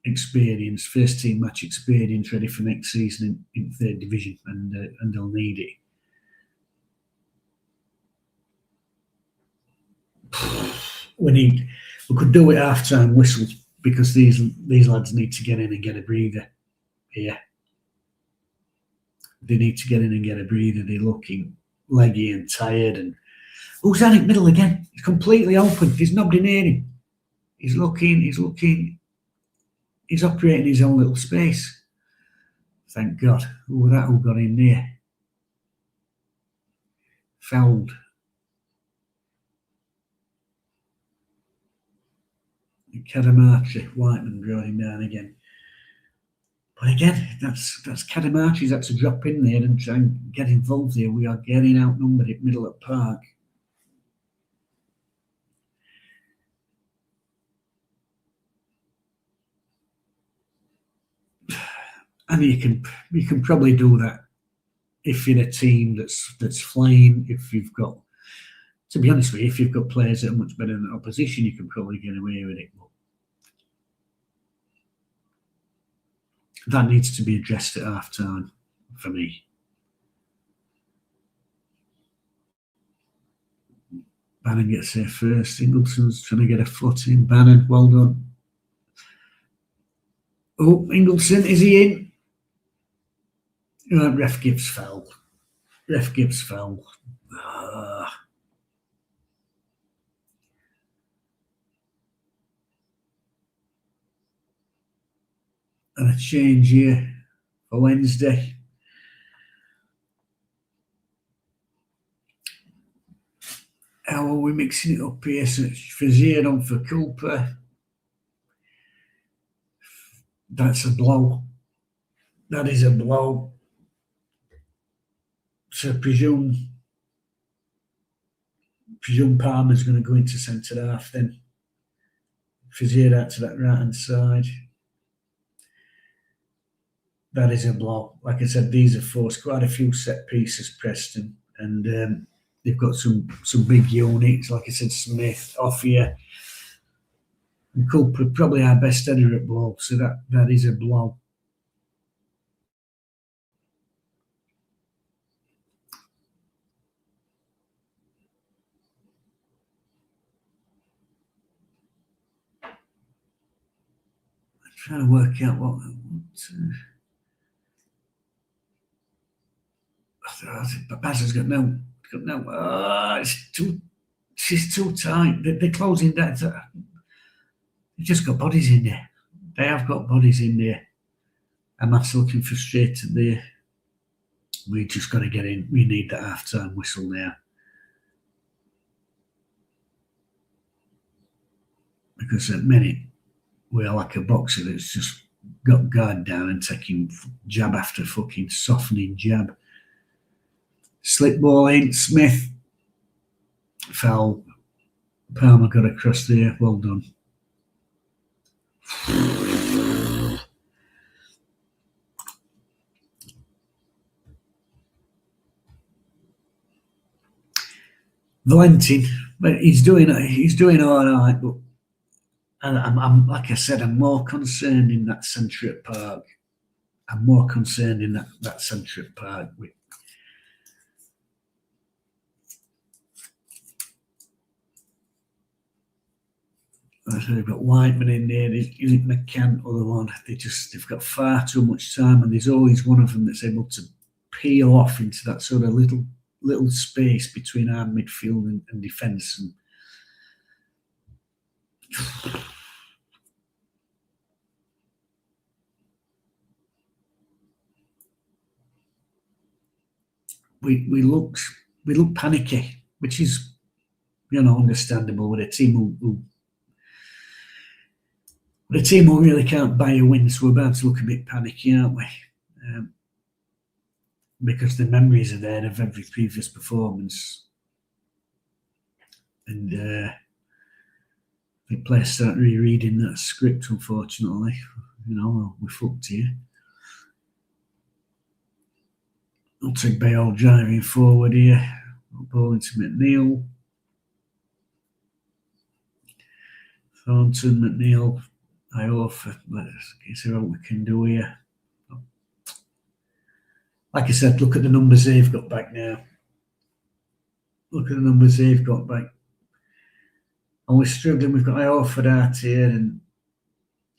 experience, first team match experience, ready for next season in 3rd division, and they'll need it. we could do it half-time whistles because these lads need to get in and get a breather here. They need to get in and get a breather. They're looking leggy and tired. And who's that in middle again? He's completely open. There's nobody near him. He's looking. He's operating his own little space. Thank God. Oh, that all got in there. Fouled. Kadamachi, Whiteman drawing him down again. But again, that's Kadamachi's had to drop in there and try and get involved here. We are getting outnumbered at middle of park. And you can probably do that if you're a team that's flying. If you've got, to be honest with you, if you've got players that are much better than the opposition, you can probably get away with it. But that needs to be addressed at half time for me. Bannon gets there first. Ingleson's trying to get a foot in. Bannon, well done. Oh, Ingleson, is he in? Ref gives foul. Ref gives foul. And a change here for Wednesday. How are we mixing it up here? So it's Frazier on for Cooper. That's a blow. That is a blow. So I presume Palmer's going to go into centre half then. Frazier out to that right hand side. That is a blow. Like I said, these have forced quite a few set pieces, Preston, and they've got some big units. Like I said, Smith off here, and Cooper probably our best header at ball. So that is a blow. I'm trying to work out what Bazza's got no. She's too tight. They're closing that. They've just got bodies in there. They have got bodies in there. And that's looking frustrated there. We just got to get in. We need that half-time whistle now. Because at the minute, we're like a boxer that's just got guard down and taking jab after fucking softening jab. Slip ball in, Smith. Foul. Palmer got across there. Well done. Valentin, but he's doing all right. But I'm like I said, I'm more concerned in that centre at park. I'm more concerned in that centre at park with. They've got Whiteman in there. Isn't McCann other one? They've got far too much time, and there's always one of them that's able to peel off into that sort of little space between our midfield and defence. And we look panicky, which is understandable with a team who really can't buy a win, so we're about to look a bit panicky, aren't we? Because the memories are there of every previous performance. And the players start rereading that script, unfortunately. We're fucked here. I'll take Bayall driving forward here. Ball into McNeil. Thornton, McNeil. Let's see what we can do here. Like I said, look at the numbers they've got back now. Look at the numbers they've got back. And we're struggling. We've got Iorford out here, and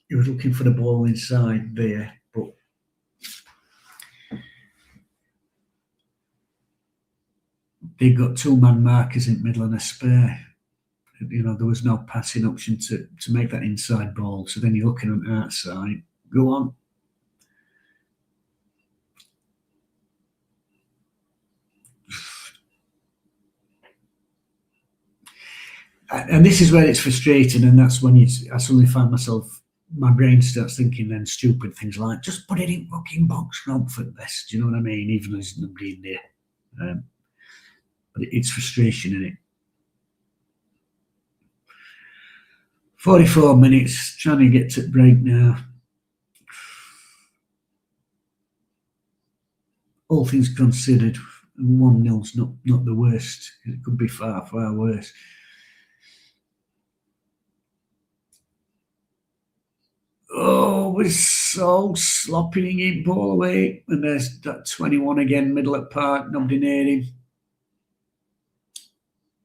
he was looking for the ball inside there, but they've got two-man markers in middle and a spare. There was no passing option to make that inside ball. So then you're looking on the outside. Go on. And this is where it's frustrating, and that's when I suddenly find myself, my brain starts thinking then stupid things like, just put it in fucking box Rob for the best, do you know what I mean? Even though there's nobody in there. But it's frustration, isn't it? 44 minutes, trying to get to break now. All things considered, 1-0's not the worst. It could be far, far worse. Oh, we're so sloppy in ball away. And there's that 21 again, middle at park, nobody near him.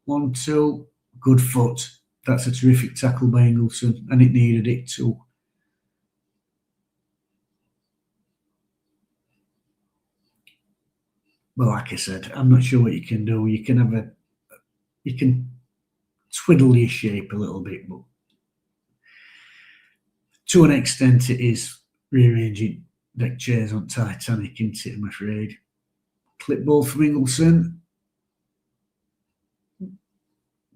1-2, good foot. That's a terrific tackle by Ingleson, and it needed it too. Well, like I said, I'm not sure what you can do. You can twiddle your shape a little bit, but to an extent, it is rearranging deck chairs on Titanic, isn't it, I'm afraid. Clip ball from Ingleson.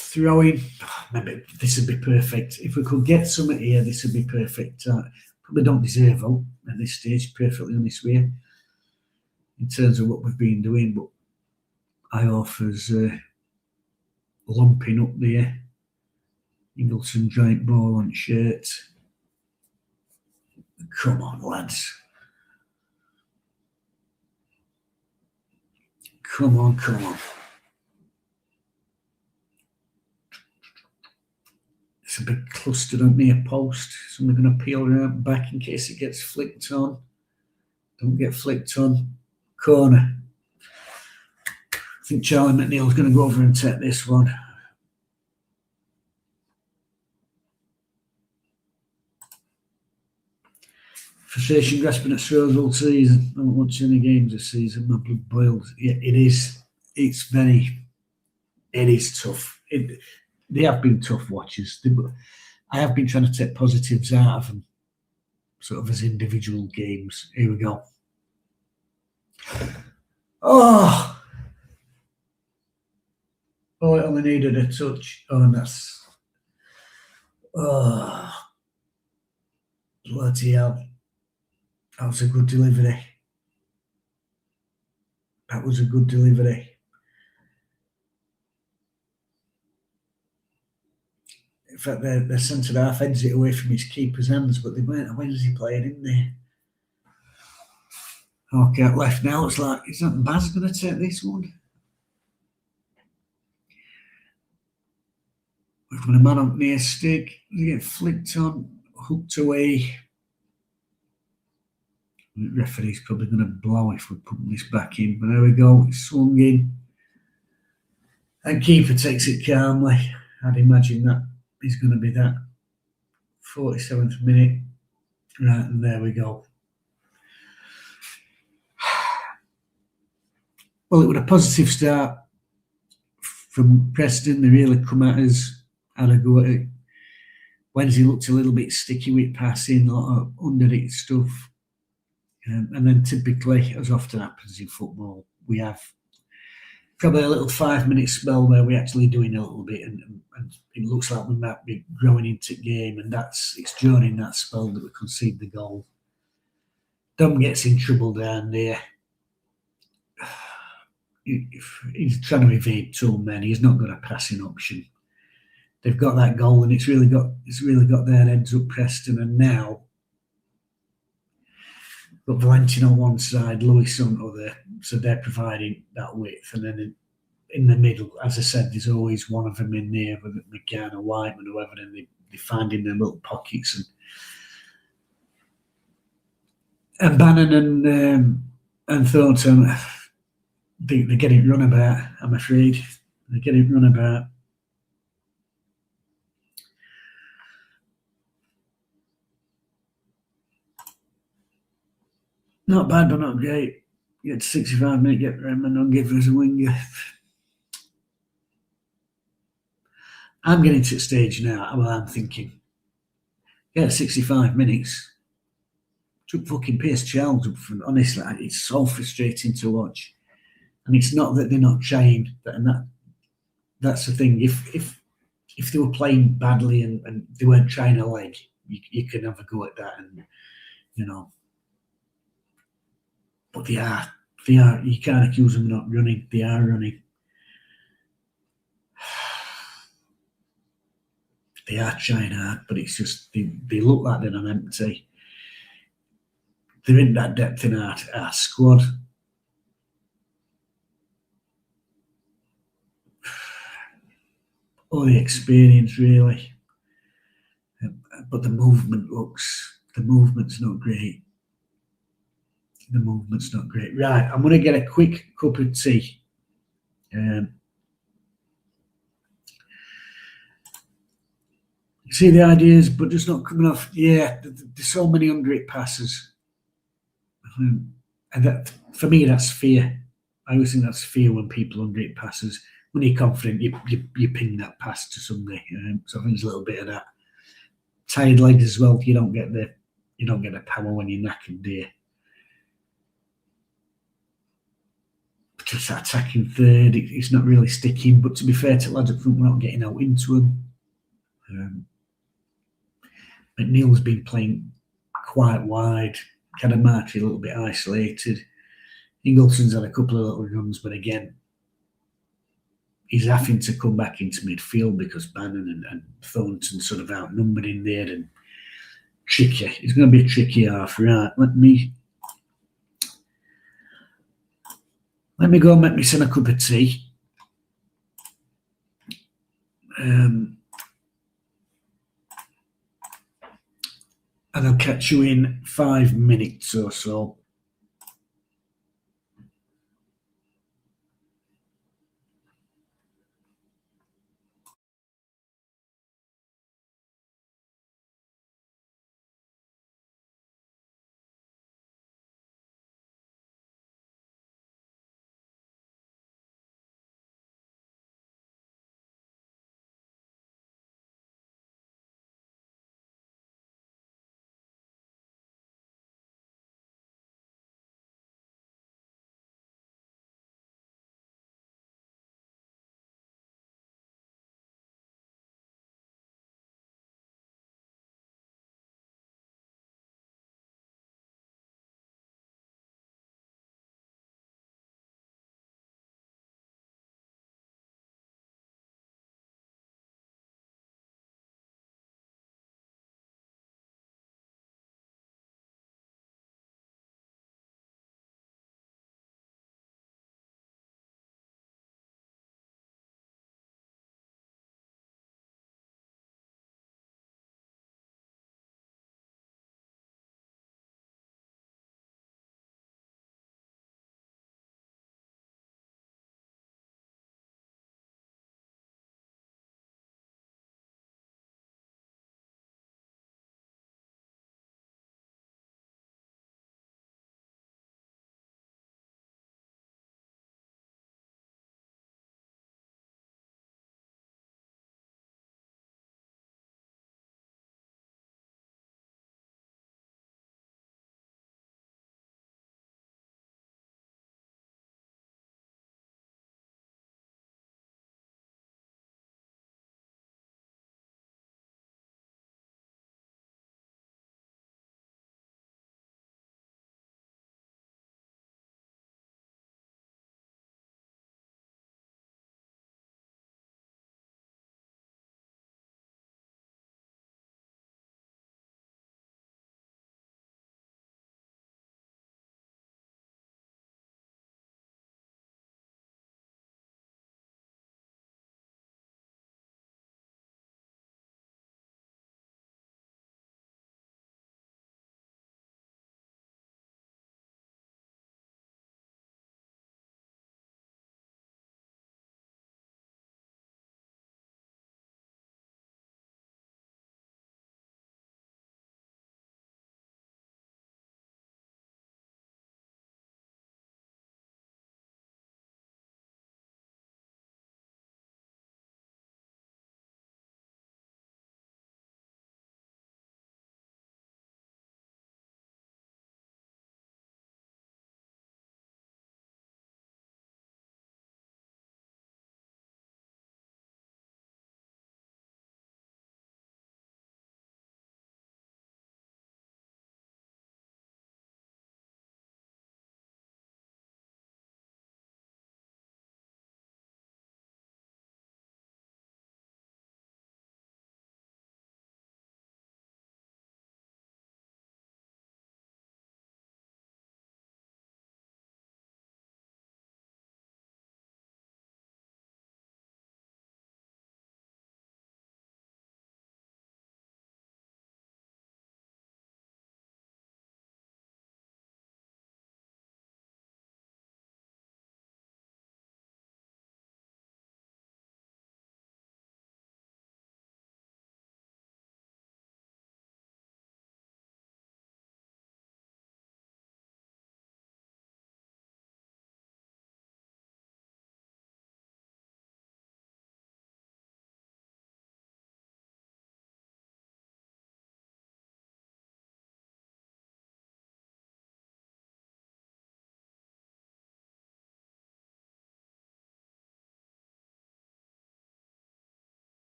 Throwing. Maybe this would be perfect. If we could get something here, this would be perfect. Probably don't deserve out at this stage, perfectly honest with you, in terms of what we've been doing, but Iorford's lumping up there. Ingleson giant ball on shirt. Come on, lads. Come on. It's a big cluster on near post. Somebody's going to peel around back in case it gets flicked on. Don't get flicked on. Corner. I think Charlie McNeil's going to go over and take this one. Frustration grasping at straws all season. I don't watch any games this season. My blood boils. Yeah, it is. It is tough. They have been tough watches. I have been trying to take positives out of them, sort of as individual games. Here we go. Oh, it only needed a touch. Oh, that's. Oh, bloody hell. That was a good delivery. In fact, the centre half heads it away from his keeper's hands, but they weren't. When does he play it in there? Okay, left now. It's like, is that Baz going to take this one? We've got a man up near stick. They get flicked on, hooked away. The referee's probably going to blow if we put this back in, but there we go. It's swung in. And keeper takes it calmly. I'd imagine that is going to be that 47th minute. Right, and there we go. Well, it was a positive start from Preston. They really come at us, had a go at it. Wednesday looked a little bit sticky with passing, a lot of under it stuff. And then typically, as often happens in football, we have probably a little 5-minute spell where we're actually doing a little bit, and it looks like we might be growing into the game, and it's during that spell that we concede the goal. Dom gets in trouble down there. He's trying to evade two men. He's not got a passing option. They've got that goal, and it's really got their heads up, Preston, and now got Valentin on one side, Lewis on the other, so they're providing that width. And then in the middle, as I said, there's always one of them in there, whether McGann or Whiteman or whoever, and they find in their little pockets. And Bannon and Thornton, they're getting run about, I'm afraid. They're getting run about. Not bad, but not great. Get 65 minutes, get Redmond and give us a winger. I'm getting to the stage now. Well, I'm thinking, yeah, 65 minutes. Took fucking Pierce Charles up front. Honestly, it's so frustrating to watch. And it's not that they're not trying, and that's the thing. If they were playing badly and they weren't trying a leg, you can have a go at that, and you know. But they are. You can't accuse them of not running. They are running. They are trying hard, but it's just they look like they're on empty. They're in that depth in our squad. All the experience, really. But the movement's not great. The movement's not great. Right, I'm going to get a quick cup of tea. See the ideas, but just not coming off. Yeah, there's so many under it passes. And that, for me, that's fear. I always think that's fear when people under it passes. When you're confident, you ping that pass to somebody. So I think there's a little bit of that. Tired legs as well. You don't get the power when you're knackered, do you? Just attacking third, it's not really sticking. But to be fair to lads up front, we're not getting out into them. McNeil's been playing quite wide, kind of Marty a little bit isolated. Ingleson's had a couple of little runs, but again, he's having to come back into midfield because Bannon and Thornton sort of outnumbered in there and tricky. It's going to be a tricky half, right? Let me go and make myself a cup of tea. And I'll catch you in 5 minutes or so.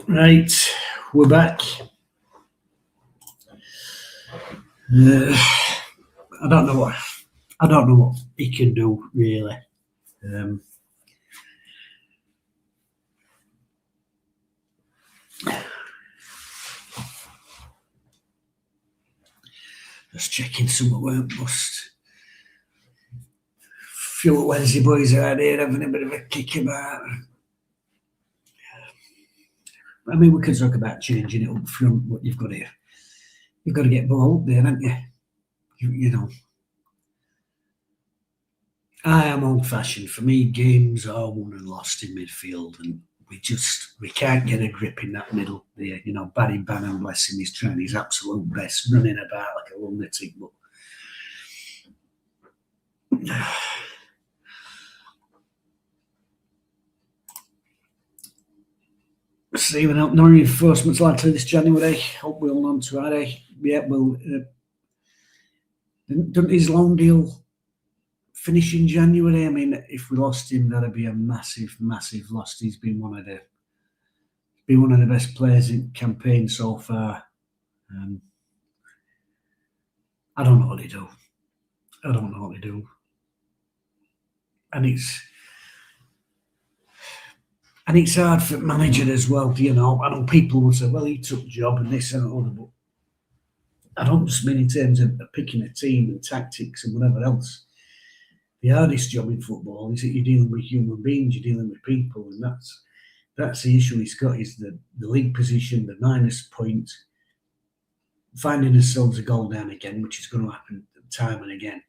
Right, we're back. I don't know what he can do really. Just checking some weren't must. Few Wednesday boys are out here having a bit of a kick about. I mean, we could talk about changing it up front, but you've got to get ball up there, haven't you? You know, I am old-fashioned. For me, games are won and lost in midfield, and we can't get a grip in that middle there. You know, Barry Bannon, bless him, he's trying his absolute best, running about like a lunatic, but Stephen out no reinforcements likely this January. Hope we'll on to Harry. Yeah, well, doesn't his long deal finish in January? I mean, if we lost him, that'd be a massive, massive loss. He's been one of the best players in campaign so far. I don't know what they do. And it's hard for manager as well, you know. I know people will say, well, he took job and this and other, but I don't just mean in terms of picking a team and tactics and whatever else. The hardest job in football is that you're dealing with human beings, you're dealing with people, and that's the issue he's got, is the league position, the minus point, finding ourselves a goal down again, which is going to happen time and again.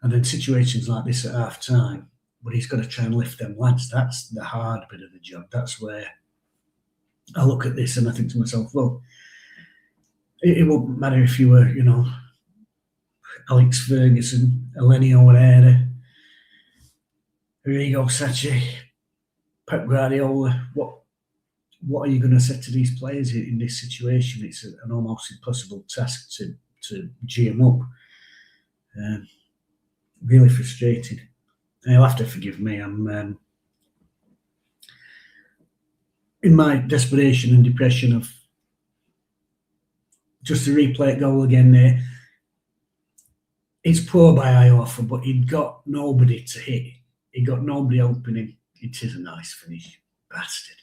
And then situations like this at half time, but he's got to try and lift them lads. That's the hard bit of the job. That's where I look at this and I think to myself, well, it won't matter if you were, you know, Alex Ferguson, Elenio Herrera, Arrigo Sacchi, Pep Guardiola. What are you going to say to these players in this situation? It's an almost impossible task to G them up. Really frustrated. And you'll have to forgive me. I'm in my desperation and depression of just to replay it goal again there. It's poor by Iofa, but he'd got nobody to hit. He got nobody helping him. It is a nice finish, bastard.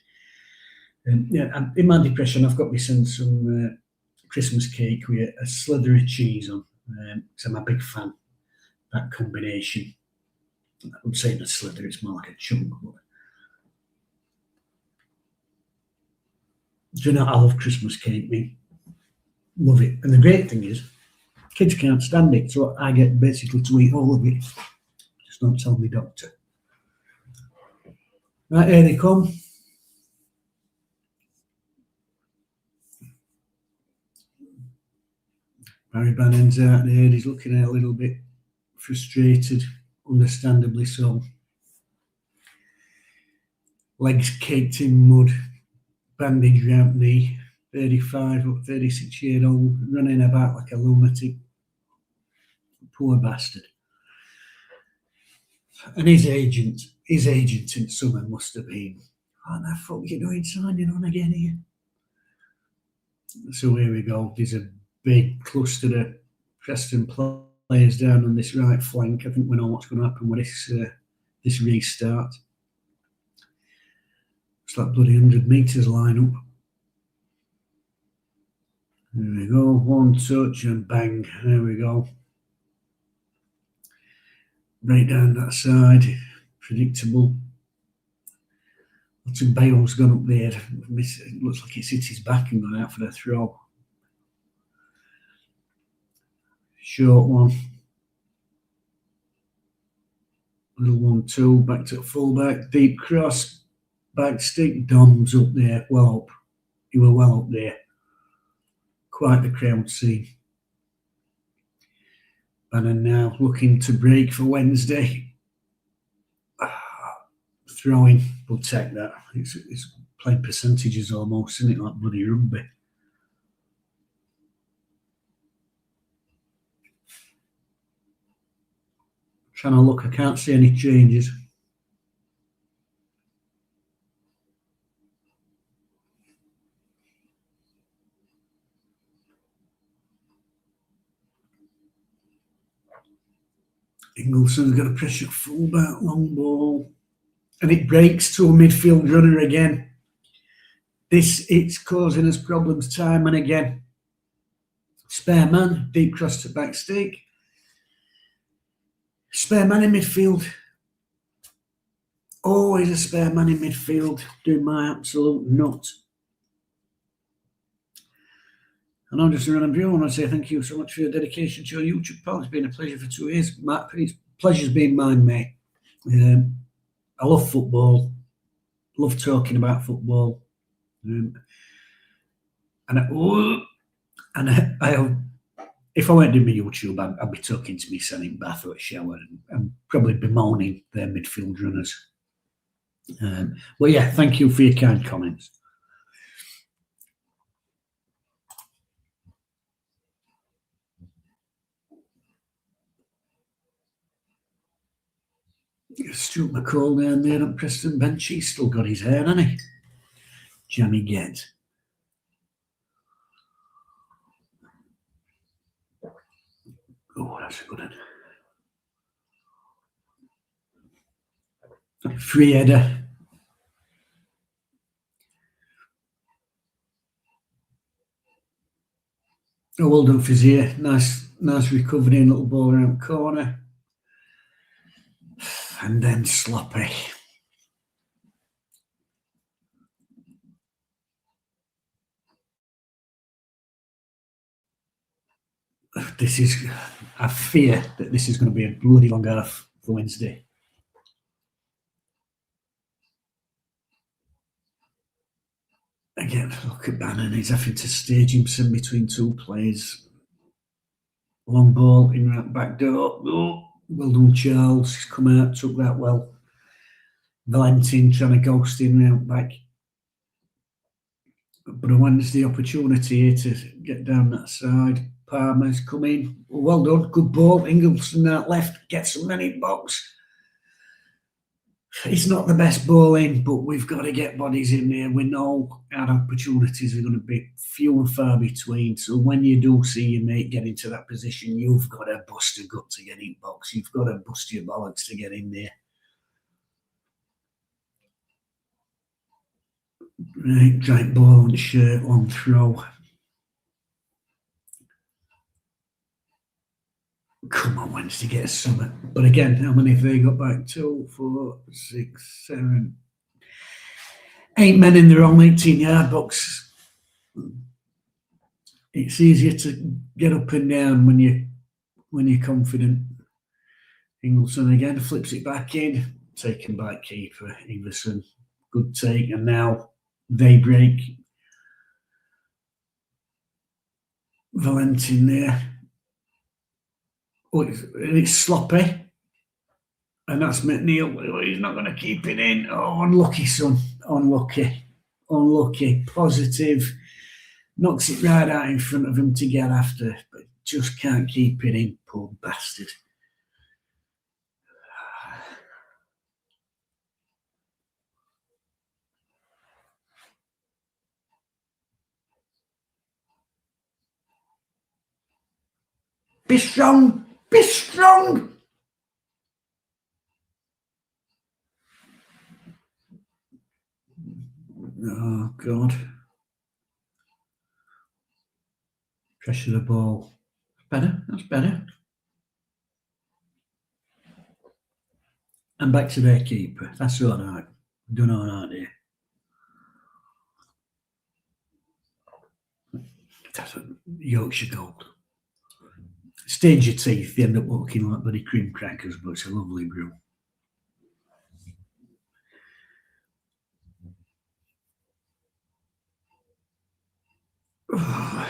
Yeah, in my depression, I've got me some Christmas cake with a slither of cheese on. So I'm a big fan of that combination. I would say a slither, it's more like a chunk. But do you know, I love Christmas cake, me. Love it. And the great thing is, kids can't stand it, so I get basically to eat all of it. Just don't tell me, doctor. Right, here they come. Barry Bannon's out there. He's looking a little bit frustrated, understandably so. Legs caked in mud, bandage round knee. 36-year-old, running about like a lunatic. Poor bastard. And his agent in summer must have been, what the fuck are you doing signing on again here? So here we go. There's a big cluster of Preston players down on this right flank. I think we know what's going to happen with this restart. It's like bloody 100 metres line up. There we go. One touch and bang. There we go. Right down that side. Predictable. Lots of Bale's gone up there. It looks like it's hit his back and gone out for the throw. Short one. Little 1-2. Back to fullback. Deep cross. Back stick. Dom's up there. Well up. He were well up there. Quite the crowd scene. Bannon now looking to break for Wednesday. Throwing, we'll take that. It's playing percentages almost, isn't it? Like bloody rugby. Trying to look, I can't see any changes. Ingleson's got a pressure fullback, long ball, and it breaks to a midfield runner again. It's causing us problems time and again. Spare man, deep cross to back stick. Spare man in midfield. Always a spare man in midfield, doing my absolute nut. And I'm just around you. I want to say thank you so much for your dedication to your YouTube, pal. It's been a pleasure for 2 years. Matt, it's pleasure's been mine, mate. I love football. Love talking about football. And if I went to my YouTube, I'd be talking to me son in bath or a shower and probably bemoaning their midfield runners. But yeah, thank you for your kind comments. Stuart McCall down there on Preston bench. He's still got his hair, hasn't he? Jammy Get. Oh, that's a good one. Free header. Oh, well done, Fizier. Nice recovery and little ball around the corner. And then sloppy. I fear that this is going to be a bloody long half for Wednesday. Again, look at Bannon. He's having to stage himself between 2 players. Long ball in that back door. Oh, well done, Charles. He's come out, took that well. Valentin trying to ghost in round back. But a Wednesday opportunity here to get down that side. Palmer's come in. Well done, good ball. Ingleson out left, gets him in box. It's not the best ball in, but we've got to get bodies in there. We know our opportunities are going to be few and far between. So when you do see your mate get into that position, you've got to bust a gut to get in box. You've got to bust your bollocks to get in there. Right, giant ball on the shirt, long throw. Come on, Wednesday, get a summit. But again, how many have they got back? 2, 4, 6, 7, 8 men in their own 18-yard box. It's easier to get up and down when you're confident. Ingleson again flips it back in, taken by keeper Everson. Good take, and now they break. Valentin there. Oh, it's sloppy. And that's McNeil. Oh, he's not going to keep it in. Oh, unlucky, son. Unlucky. Positive. Knocks it right out in front of him to get after, but just can't keep it in. Poor bastard. Be strong. Be strong. Oh, God. Pressure the ball. Better. That's better. And back to their keeper. That's all right. Done all right here. That's a Yorkshire gold. Stage your teeth, they end up looking like bloody cream crackers, but it's a lovely brew. Oh.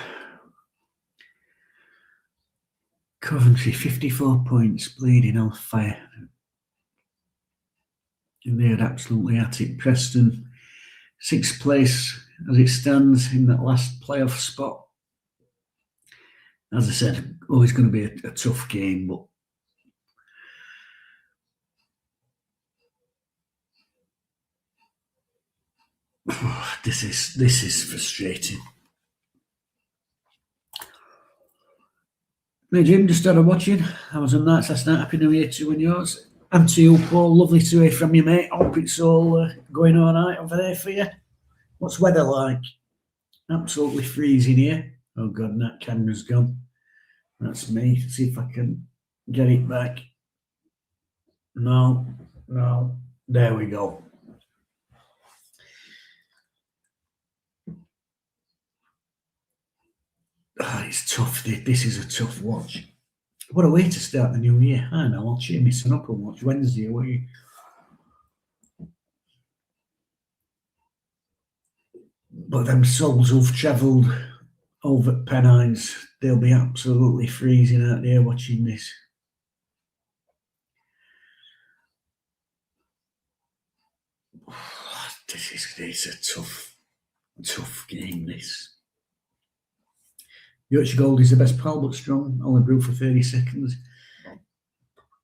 Coventry, 54 points, bleeding on fire. And they're absolutely at it. Preston, 6th place as it stands in that last playoff spot. As I said, always going to be a tough game, but this is frustrating. Hey Jim, just started watching. I was on nights last night. Happy New Year to you and yours. And to you, Paul. Lovely to hear from you, mate. Hope it's all going all right over there for you. What's weather like? Absolutely freezing here. Oh God, that camera's gone. That's me. See if I can get it back. No. There we go. Oh, it's tough. This is a tough watch. What a way to start the new year. I know, I'll cheer myself up and watch Wednesday away. But them souls who've travelled over Pennines, they'll be absolutely freezing out there watching this. It's a tough game, this. Yorkshire Gold is the best pal, but strong. Only brew for 30 seconds.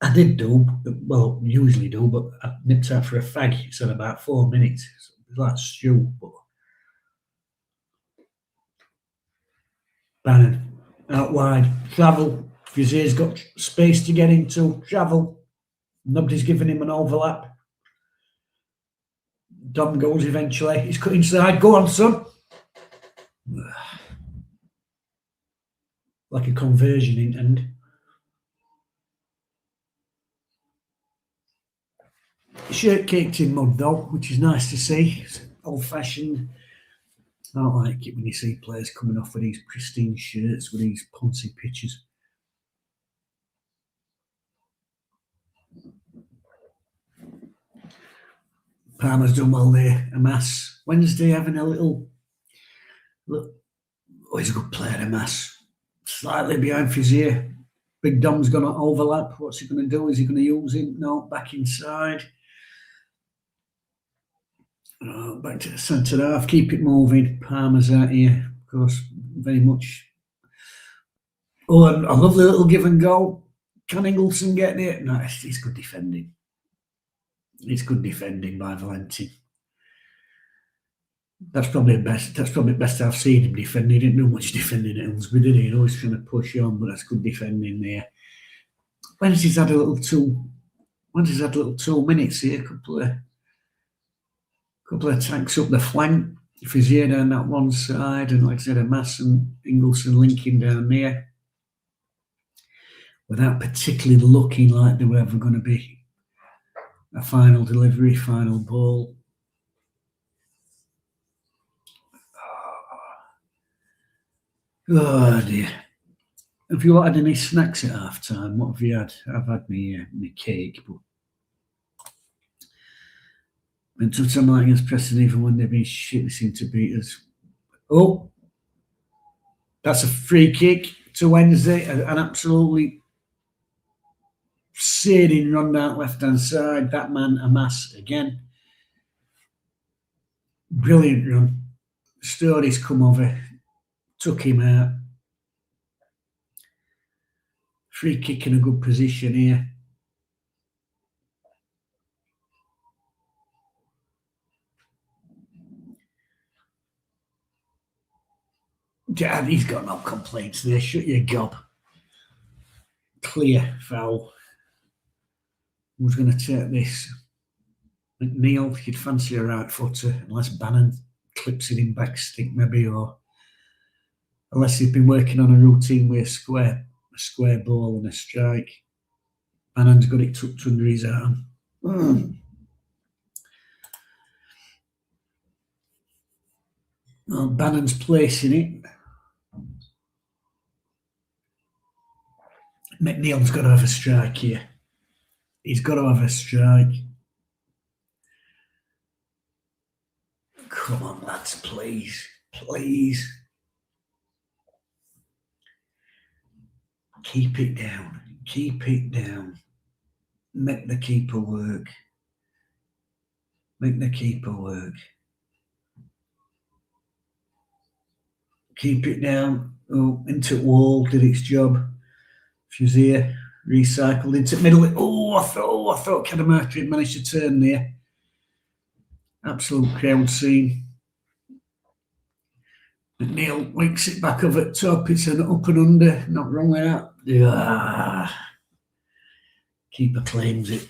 I did do, well, usually do, but I nipped out for a fag. It's at about 4 minutes. It's like stew, but Bannon, out wide, travel. Fizier's got space to get into, travel. Nobody's giving him an overlap. Dom goes eventually. He's cut inside. Go on, son. Like a conversion in end. Shirt caked in mud though, which is nice to see. It's old fashioned. I don't like it when you see players coming off with these pristine shirts with these poncy pictures. Palmer's done well there. Amas Wednesday having a little look. Oh, he's a good player, Amas. Slightly behind Fizier. Big Dom's going to overlap. What's he going to do? Is he going to use him? No, back inside. Back to the centre half. Keep it moving. Palmer's out here, of course, very much. Oh, a lovely little give and go. Can Ingleson get it? No, it's good defending. It's good defending by Valenti. That's probably the best I've seen him defend. He didn't do much defending at Hillsbury, did he? He always trying to push on, but that's good defending there. Wednesday's had a little 2 minutes here. Couple of tanks up the flank. Fizier down that one side, and like I said, Amas and Ingleson linking down there, without particularly looking like they were ever going to be a final delivery, final ball. Oh dear. Have you had any snacks at half time? What have you had? I've had my cake, but and sometimes like against Preston, even when they've been shit, they seem to beat us. Oh, that's a free kick to Wednesday, an absolutely searing run down left hand side. That man, Amas again. Brilliant run. Story's come over, took him out. Free kick in a good position here. Dad, he's got no complaints there. Shut your gob. Clear foul. Who's going to take this? McNeil, you'd fancy a right footer, unless Bannon clips it in back stick maybe, or unless he's been working on a routine with a square ball and a strike. Bannon's got it tucked under his arm. Well, Bannon's placing it. McNeil's got to have a strike here. He's got to have a strike. Come on, lads, please. Please. Keep it down. Keep it down. Make the keeper work. Make the keeper work. Keep it down. Oh, into wall, did its job. Fizier recycled into middle. Oh, I thought Kadamaki had managed to turn there. Absolute crowd scene. Neil winks it back over at top. It's an up and under. Not wrong with that. Keeper claims it.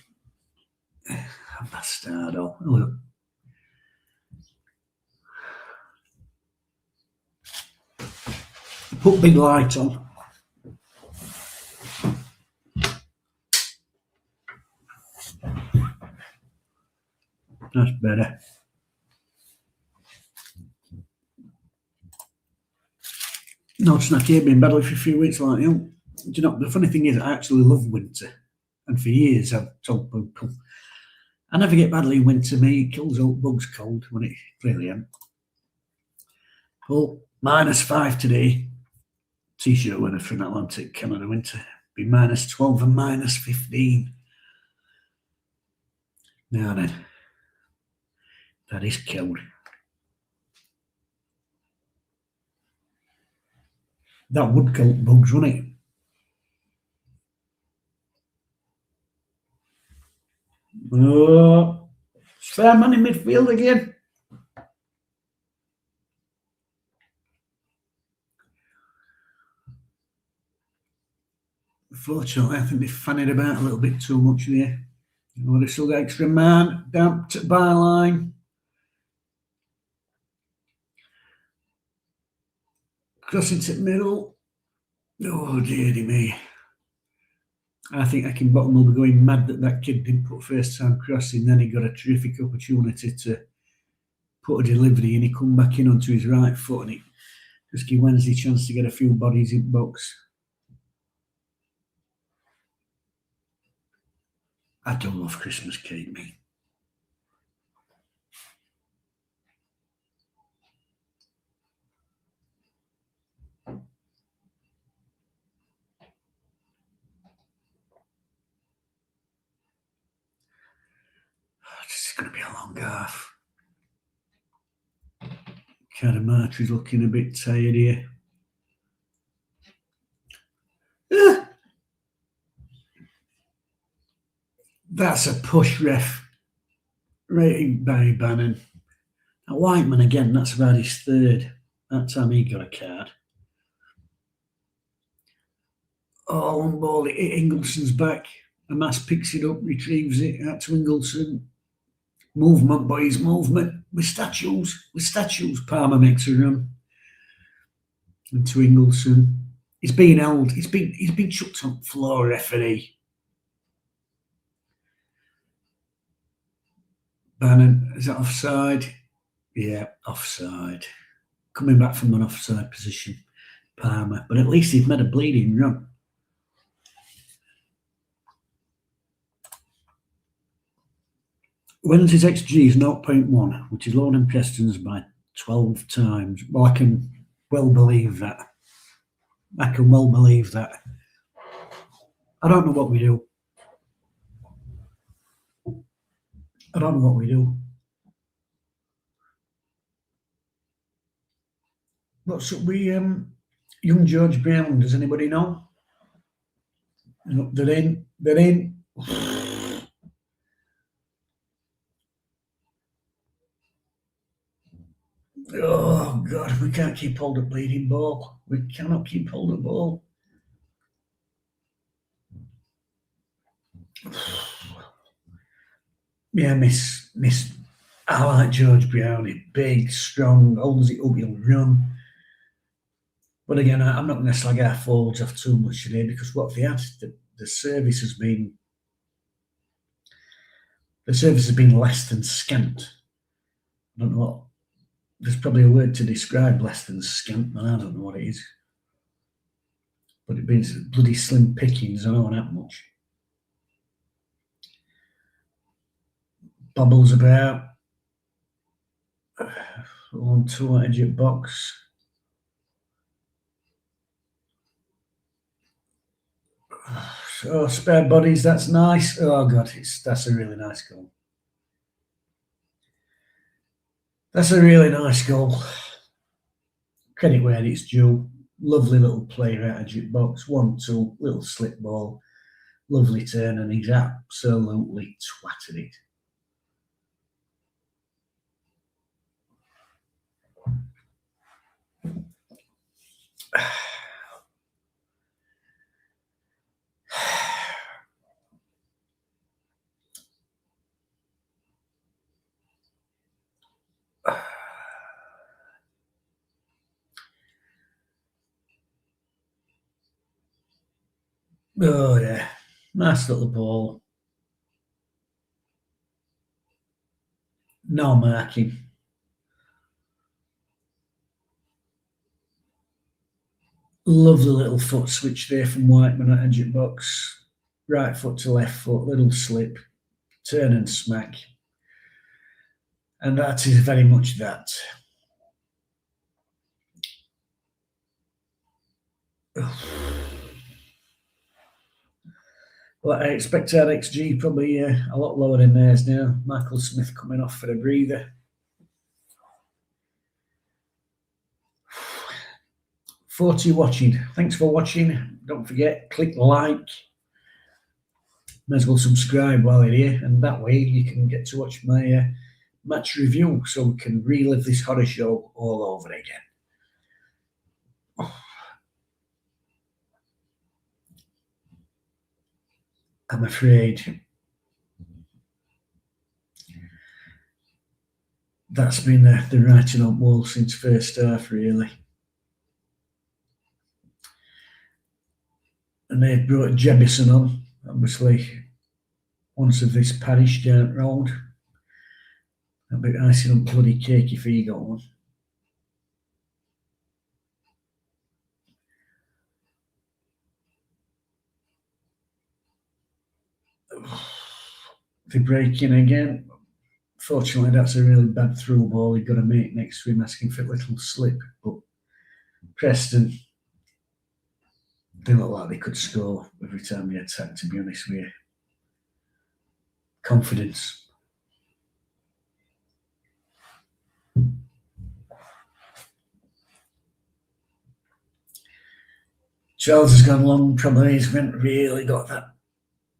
Bastardo. Look. Put big light on. That's better. No, Snacky ain't been badly for a few weeks like you. Do you know, the funny thing is, I actually love winter. And for years, I've told people, I never get badly in winter. Me, it kills out bugs cold when it clearly ain't. Well, -5 today. T-shirt weather for an Atlantic Canada winter. Be -12 and -15. Now then, that is killed. That would kill bugs, wouldn't it? Oh, spare man in midfield again. Unfortunately, I think they've fanning about a little bit too much there. Oh, they've still got extra man down to byline. Crossing to the middle. Oh, dearie me. I think Heckingbottom will be going mad that kid didn't put first time crossing. Then he got a terrific opportunity to put a delivery and he come back in onto his right foot and it just gave Wednesday a chance to get a few bodies in box. I don't love Christmas cake, me. This is going to be a long half. Cadamartri's looking a bit tired here. That's a push, ref. Rating Barry Bannon. Now, Whiteman again, that's about his third. That time he got a card. Oh, on ball, Ingleson's back. Amass picks it up, retrieves it out to Ingleson. Movement, boys, movement. With statues. Palmer makes a run. And to Ingleson. He's being held. He's been chucked on the floor, referee. Bannon, is that offside? Yeah, offside. Coming back from an offside position, Palmer. But at least he's made a bleeding run. Wednesday's XG is 0.1, which is lower than Preston's by 12 times. Well, I can well believe that. I don't know what we do. What's up with young George Brown? Does anybody know? They're in. Oh, God, we can't keep hold of bleeding ball. We cannot keep hold of ball. Yeah, miss. I like George Brown. Big, strong, holds it up, he'll run. But again, I'm not going to slag our forwards off too much today because what they had, the service has been less than scant. I don't know what. There's probably a word to describe less than scant, and I don't know what it is. But it means bloody slim pickings. I don't want that much. Bobbles about. On to edge of box. Oh, spare bodies, that's nice. Oh, God, that's a really nice goal. That's a really nice goal. Credit where it's due. Lovely little player out of jip box. 1-2, little slip ball. Lovely turn, and he's absolutely twatted it. Oh yeah, nice little ball. No marking. Lovely little foot switch there from Whiteman at edge of box. Right foot to left foot, little slip, turn and smack. And that is very much that. Well, I expect our XG probably a lot lower than theirs now. Michael Smith coming off for a breather. 40 watching. Thanks for watching. Don't forget, click like. May as well subscribe while you're here, and that way you can get to watch my match review, so we can relive this horror show all over again. I'm afraid that's been the writing on the wall since first half, really. And they've brought Jebison on, obviously, once of this parish down road. A bit icing up bloody cake if he got one. They break in again. Fortunately, that's a really bad through ball. He's got a mate next to him asking for a little slip. But Preston, they look like they could score every time they attack, to be honest with you. Confidence. Charles has gone long, probably he's really got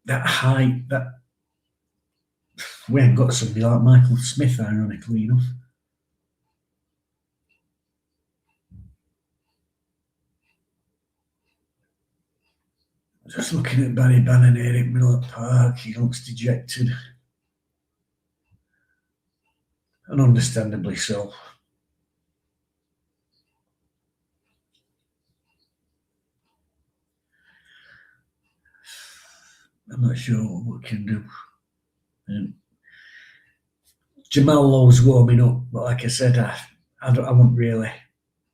that height, that we haven't got somebody like Michael Smith, ironically enough. Just looking at Barry Bannon here in Middle Park, he looks dejected. And understandably so. I'm not sure what we can do. Jamal Lowe's warming up, but like I said, I wouldn't really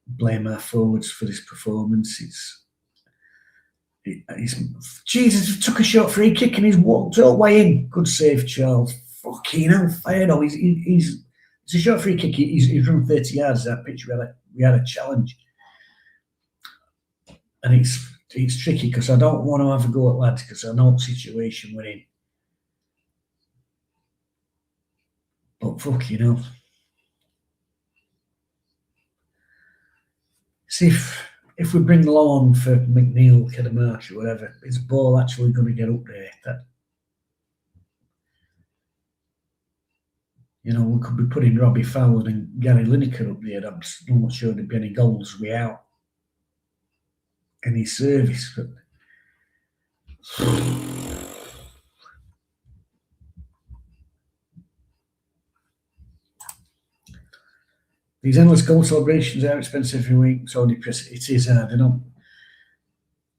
blame our forwards for this performance. Jesus took a short free kick and he's walked all the way in. Good save, Charles. Fucking hell, fire no. It's a short free kick. He's run 30 yards that pitch. We had a challenge, and it's tricky because I don't want to have a go at lads because I know the situation we're in. But fuck, you know. See if we bring Low on for McNeil, Kedamarch, or whatever, is the ball actually going to get up there? You know, we could be putting Robbie Fowler and Gary Lineker up there. I'm not sure there'd be any goals without any service. But these endless goal celebrations are expensive every week, so depressing. It is hard, you know.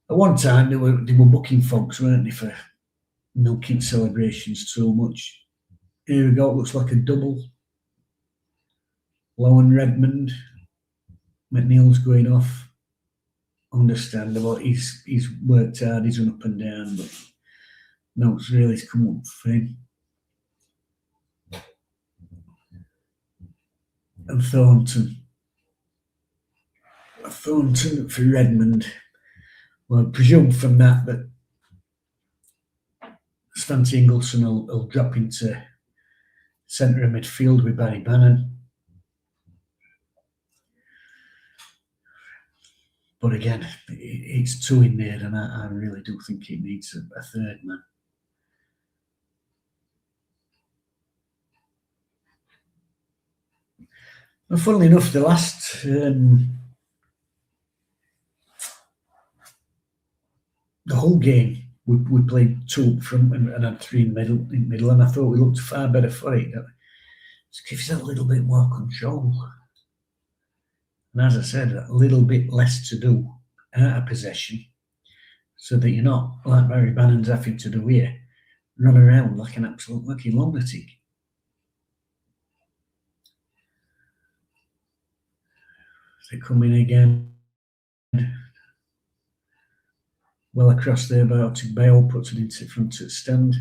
At one time, they were booking folks, weren't they, for milking celebrations too much. Here we go, it looks like a double. Low and Redmond. McNeil's going off. Understandable. He's worked hard, he's run up and down, but no, it's really come up for him. And Thornton for Redmond. Well, I presume from that Svante Ingelsson will drop into centre of midfield with Barry Bannon. But again, it's two in there, and I really do think it needs a third man. And funnily enough, the last the whole game, we played 2 up front and had 3 in the middle, and I thought we looked far better for it. It gives you a little bit more control. And as I said, a little bit less to do out of possession, so that you're not, like Barry Bannon's having to do here, run around like an absolute lucky lunatic. They come in again. Well across there by Optic Bale, puts it into front of the stand.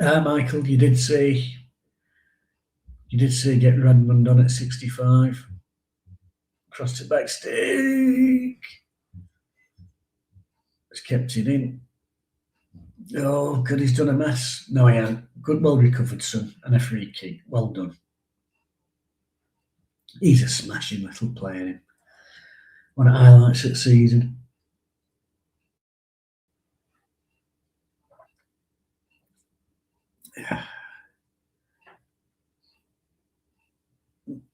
Michael, you did say get Redmond on at 65. Crossed it back, stick. Has kept it in. Oh, God, he's done a mess. No, he hasn't. Good, well recovered, son, and a free kick. Well done. He's a smashing little player. Him. One of the highlights of the season. Yeah.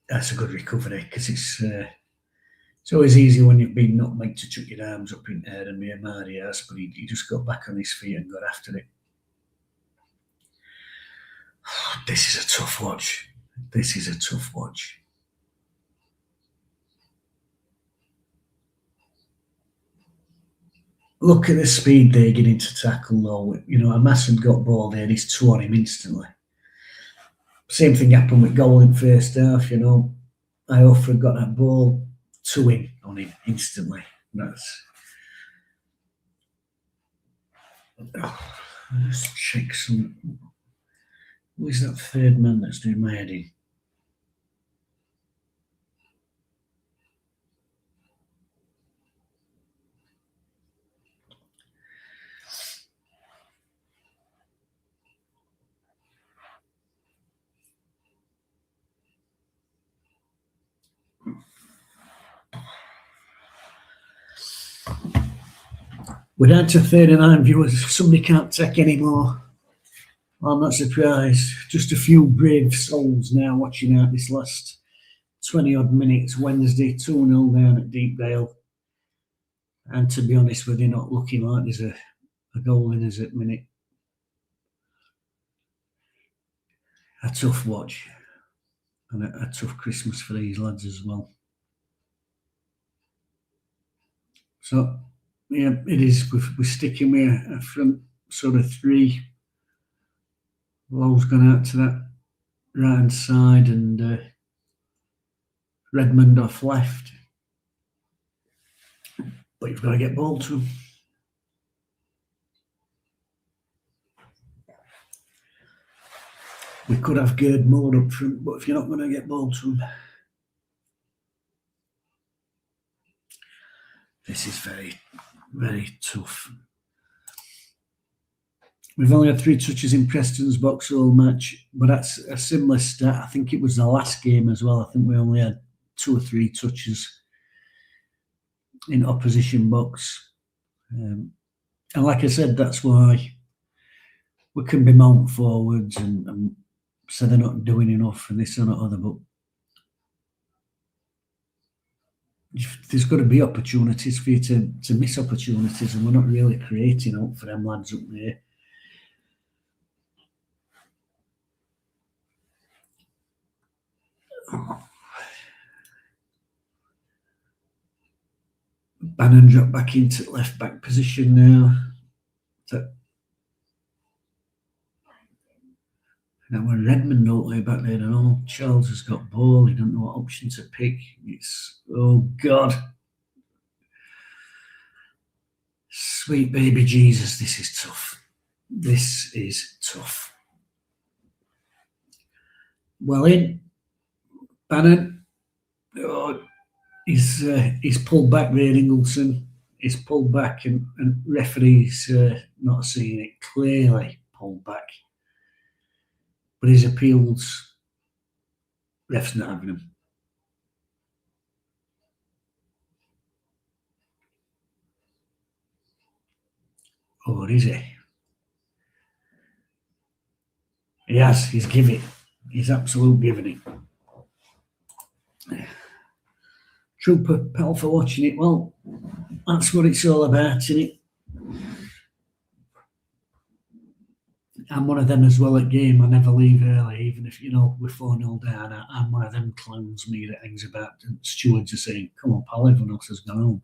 That's a good recovery, because it's always easy when you've been not meant to chuck your arms up in the air and be a Mari ass, but he just got back on his feet and got after it. This is a tough watch. This is a tough watch. Look at the speed they're getting to tackle, though. You know, Amas had got ball there, he's 2 on him instantly. Same thing happened with goal in first half, you know. Iofra got that ball, 2 in on him instantly. That's. Let's check some. Who's that third man that's doing my heading? We're down to 39 viewers. Somebody can't take any more. I'm not surprised. Just a few brave souls now watching out this last 20 odd minutes. Wednesday, 2-0 down at Deepdale. And to be honest with you, not looking like there's a goal in us at minute. A tough watch. And a tough Christmas for these lads as well. So, yeah, it is. We're sticking with a front sort of 3. Low's gone out to that right hand side, and Redmond off left. But you've got to get ball to him. We could have Gerd Moore up front, but if you're not going to get ball to him, this is very, very tough. We've only had 3 touches in Preston's box all match, but that's a similar stat. I think it was the last game as well. I think we only had 2 or 3 touches in opposition box. And like I said, that's why we can be mount forwards and say they're not doing enough and this and that other, but there's got to be opportunities for you to miss opportunities, and we're not really creating out for them lads up there. Bannon dropped back into left back position now. Now when Redmond all the way back there, and all Charles has got ball, he doesn't know what option to pick. It's, oh God. Sweet baby Jesus, this is tough. This is tough. Well in. Bannon. Oh, he's pulled back there, Ingleson. He's pulled back, and referee's not seeing it, clearly pulled back. But his appeals, ref's not having them. Oh, what is he? He has, he's giving. He's absolute giving it. Trooper pal for watching it. Well, that's what it's all about, isn't it? I'm one of them as well at game. I never leave early, even if, we're 4-0 down. I'm one of them clowns, me, that hangs about. And stewards are saying, come on, pal, everyone else has gone home.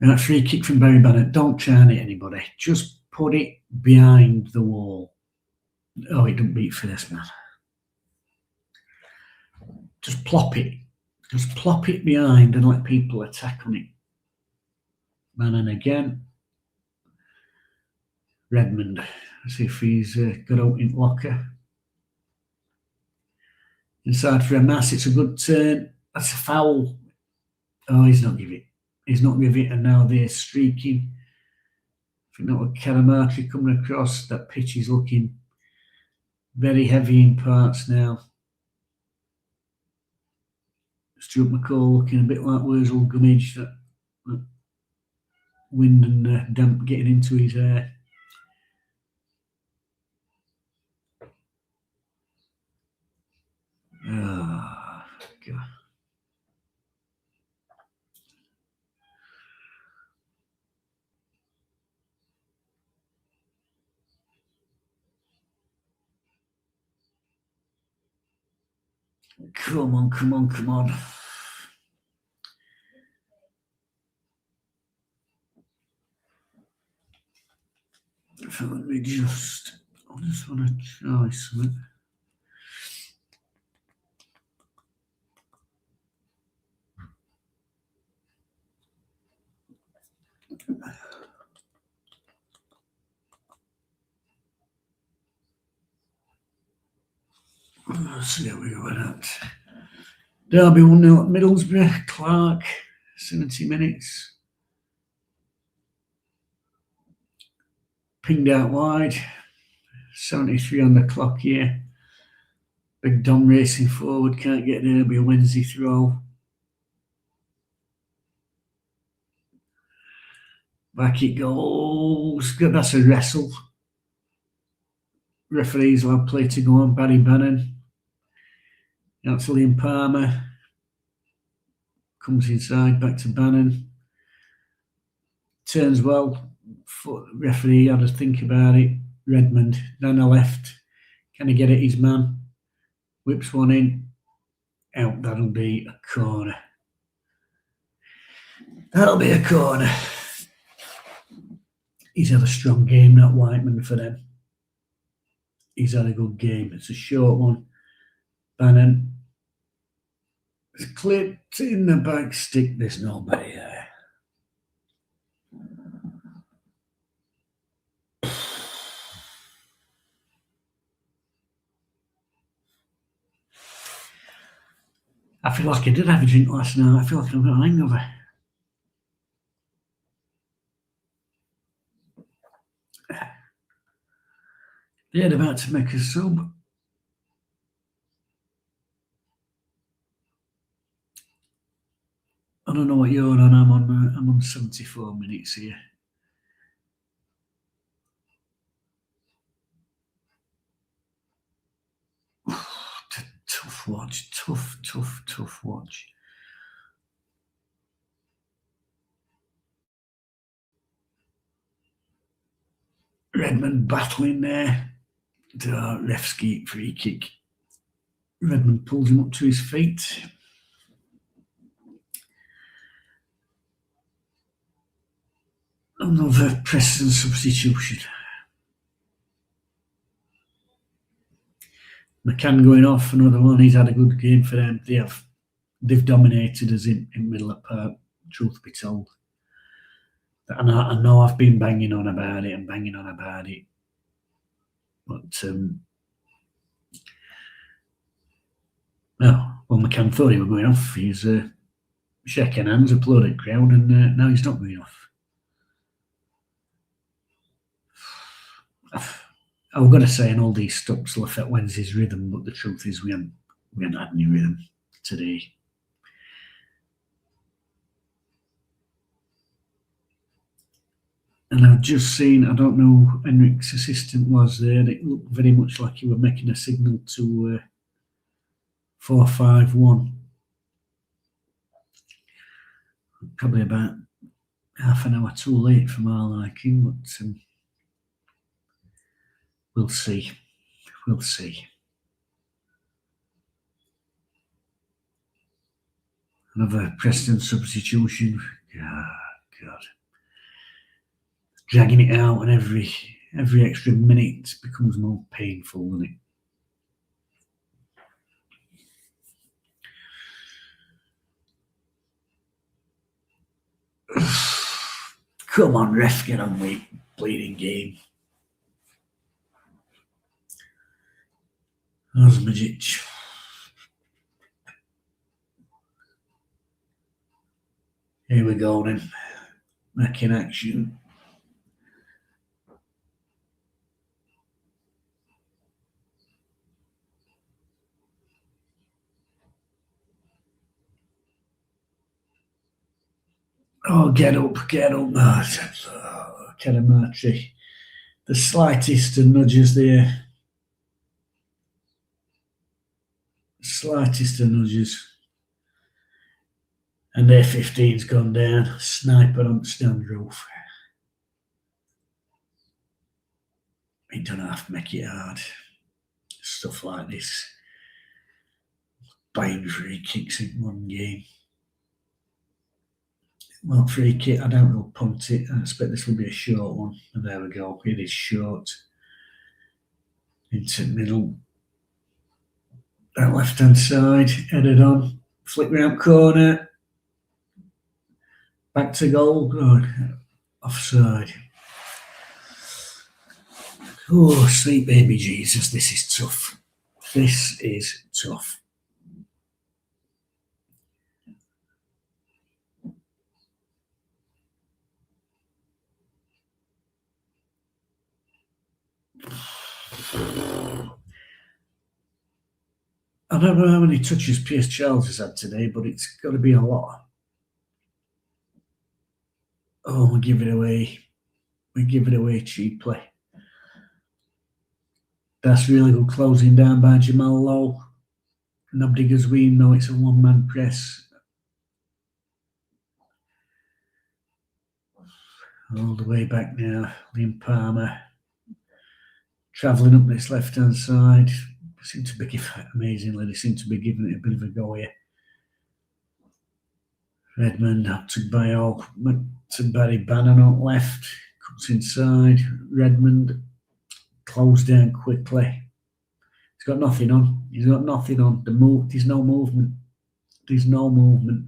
And that free kick from Barry Bennett, don't try and hit anybody. Just put it behind the wall. Oh, it don't beat for this, man. Just plop it. Just plop it behind and let people attack on it. Bannon again. Redmond. Let's see if he's got out in locker. Inside for a mass. It's a good turn. That's a foul. Oh, he's not give it. He's not give it. And now they're streaking. I think that was Karamatri coming across. That pitch is looking very heavy in parts now. Stuart McCall looking a bit like Wurzel Gummidge. That wind and damp getting into his hair. Oh, God. Come on, come on, come on. Let me just, I just want to try something. Let's see how we go with that. Derby 1-0 at Middlesbrough. Clark, 70 minutes. Pinged out wide. 73 on the clock here. Big Dom racing forward. Can't get there. It'll be a Wednesday throw. Back it goes. That's a wrestle. Referees will have play to go on. Barry Bannon. That's Liam Palmer. Comes inside, back to Bannon. Turns well. Referee had to think about it. Redmond down the left. Can he get it? His man. Whips one in. Out. That'll be a corner. That'll be a corner. He's had a strong game, that Whiteman, for them. He's had a good game. It's a short one. Bannon. It's clipped in the back stick. There's nobody there. I feel like I did have a drink last night. I feel like I've got a hangover. They're about to make a sub. I don't know what you're on. I'm on 74 minutes here. Tough watch. Tough watch. Redmond battling there. Refsky free kick. Redmond pulls him up to his feet. Another Preston substitution. McCann going off, another one. He's had a good game for them. They've dominated us in middle of park, truth be told. And I know I've been banging on about it. But McCann thought he was going off. He's shaking hands, applauded crowd, and now he's not going off. I was going to say, and all these stops will affect Wednesday's rhythm, but the truth is we haven't had any rhythm today. And I've just seen, I don't know who Henrik's assistant was there, and it looked very much like he was making a signal to 4-5-1. Probably about half an hour too late for my liking, but we'll see. We'll see. Another Preston substitution. God. Dragging it out, and every extra minute becomes more painful, doesn't it? Come on, ref, get on with bleeding game. Osmajic. Here we go then. Back in action. Oh, get up. Oh, Karamatri. The slightest of nudges there. Slightest of nudges. And their 15's gone down. Sniper on stand roof. He don't have to make it hard. Stuff like this. Buying free kicks in one game. Well, free kick, I don't know, punt it. I expect this will be a short one. And there we go. It is short. Into the middle. That left-hand side. Headed on. Flick round corner. Back to goal. Oh, offside. Oh, sweet baby Jesus. This is tough. This is tough. I don't know how many touches Pierce Charles has had today, but it's got to be a lot. Oh, we give it away. We give it away cheaply. That's really good closing down by Jamal Lowe. Nobody goes, we know it's a one-man press. All the way back now. Liam Palmer travelling up this left-hand side. Seem to be amazingly, they seem to be giving it a bit of a go here. Redmond up to Barry Bannon on left, comes inside. Redmond closed down quickly. He's got nothing on. There's no movement. There's no movement.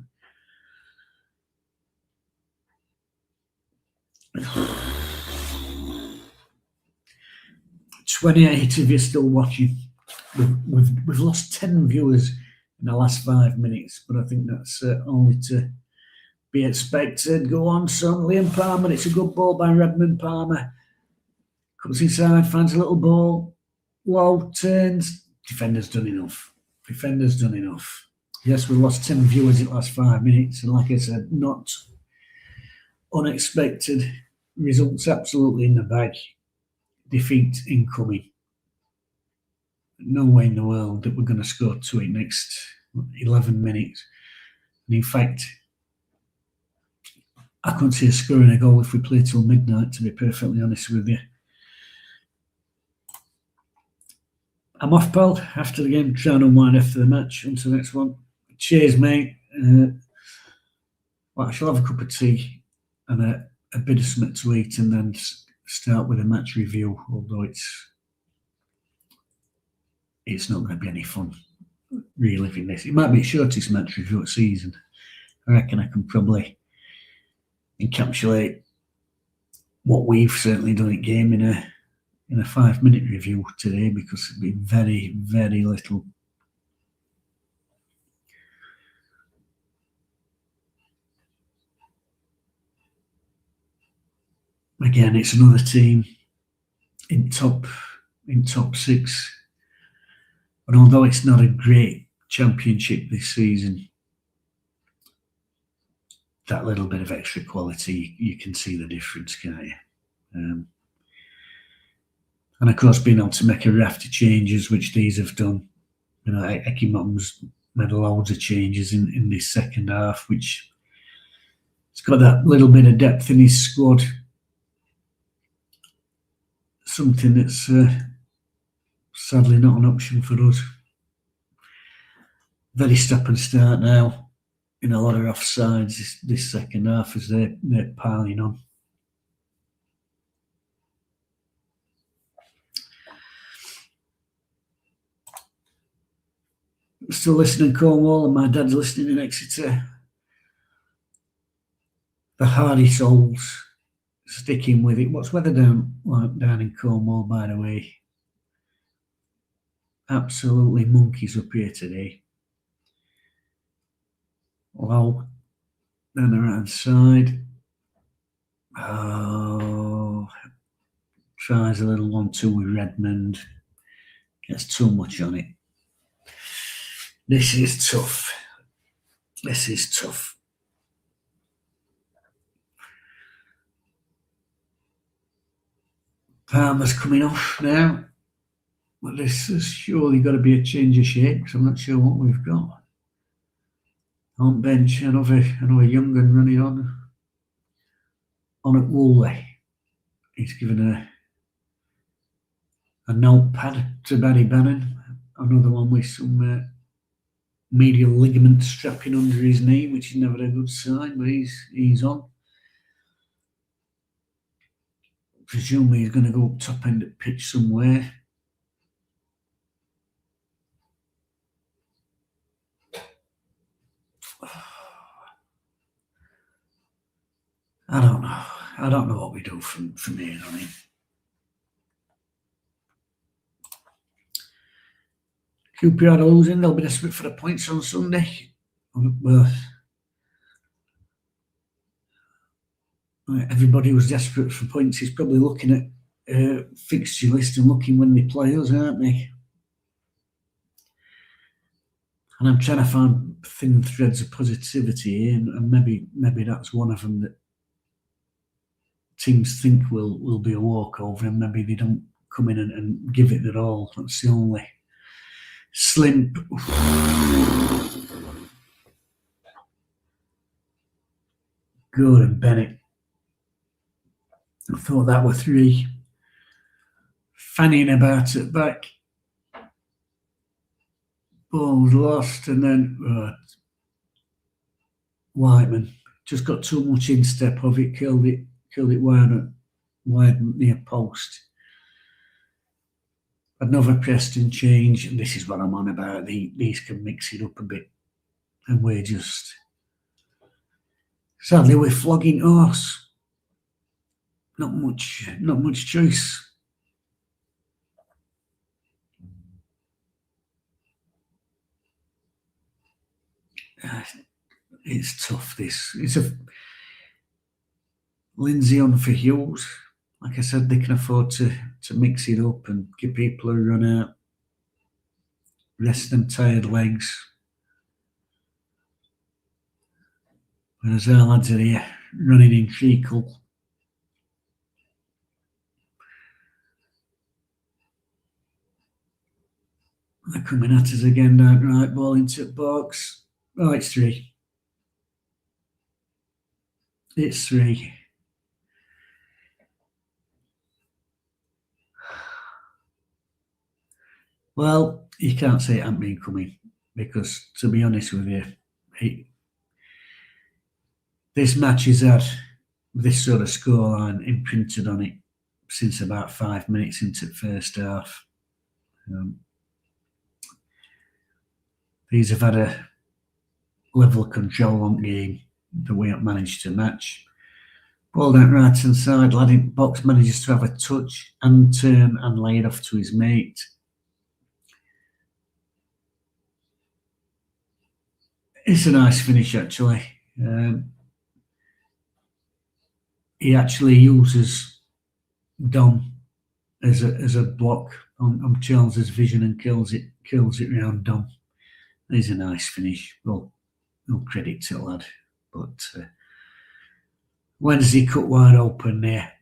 $28 of you still watching. We've lost 10 viewers in the last 5 minutes, but I think that's only to be expected. Go on, son. Liam Palmer. It's a good ball by Redmond. Palmer comes inside, finds a little ball. Low turns. Defender's done enough. Yes, we've lost 10 viewers in the last 5 minutes, and like I said, not unexpected. Results absolutely in the bag. Defeat incoming. No way in the world that we're going to score 2 in next 11 minutes. And in fact, I couldn't see us scoring a goal if we play till midnight, to be perfectly honest with you. I'm off, pal. After the game, try and unwind after the match. Until the next one. Cheers, mate. Well, I shall have a cup of tea and a bit of something to eat, and then start with a match review, although it's not going to be any fun reliving this. It might be a shortest match review of the season. I reckon I can probably encapsulate what we've certainly done at game in a 5-minute review today, because it'd be very, very little. Again, it's another team in top 6. And although it's not a great championship this season, that little bit of extra quality, you can see the difference, can't you? And of course, being able to make a raft of changes, which these have done. You know, Eki Mum's made loads of changes in this second half, which He's got that little bit of depth in his squad. Something that's sadly not an option for us. Very stop and start now in a lot of offsides this second half as they're piling on. Still listening in Cornwall, and my dad's listening in Exeter. The hardy souls sticking with it. What's weather down in Cornwall, by the way? Absolutely monkeys up here today. Low down the right side. Oh, tries a little 1-2 with Redmond. Gets too much on it. This is tough. This is tough. Palmer's coming off now. But this has surely got to be a change of shape, because I'm not sure what we've got. On bench, another young gun running on at Woolley. He's given a notepad to Barry Bannon. Another one with some medial ligament strapping under his knee, which is never a good sign, but he's on. Presumably he's going to go up top end at pitch somewhere. I don't know. I don't know what we do from here on in. QPR are losing. They'll be desperate for the points on Sunday. Well, everybody who's desperate for points is probably looking at fixture list and looking when they play us, aren't they? And I'm trying to find thin threads of positivity here, and maybe that's one of them that teams think will be a walkover, and maybe they don't come in and give it their all. That's the only slim. Good, and Bennett. I thought that were 3. Fanning about at back. Ball's lost, and then Whiteman just got too much instep of it, killed it wide near post. Another Preston change, and this is what I'm on about. These can mix it up a bit, and we're just sadly we're flogging horse. Not much choice. It's tough. It's a Lindsay on for Hughes. Like I said, they can afford to mix it up and give people a run out, rest them tired legs. Whereas our lads are here running in treacle. They're coming at us again down right, ball into the box. Oh, it's 3. It's 3. Well, you can't say it hasn't been coming, because to be honest with you, this match has had this sort of scoreline imprinted on it since about 5 minutes into the first half. These have had a level of control on the game that we haven't managed to match. Ball down right hand side, lad in box manages to have a touch and turn and lay it off to his mate. It's a nice finish, actually. He actually uses Dom as a block on Charles's vision and kills it round Dom. It's a nice finish. Well, no credit to the lad, but Wednesday cut wide open there,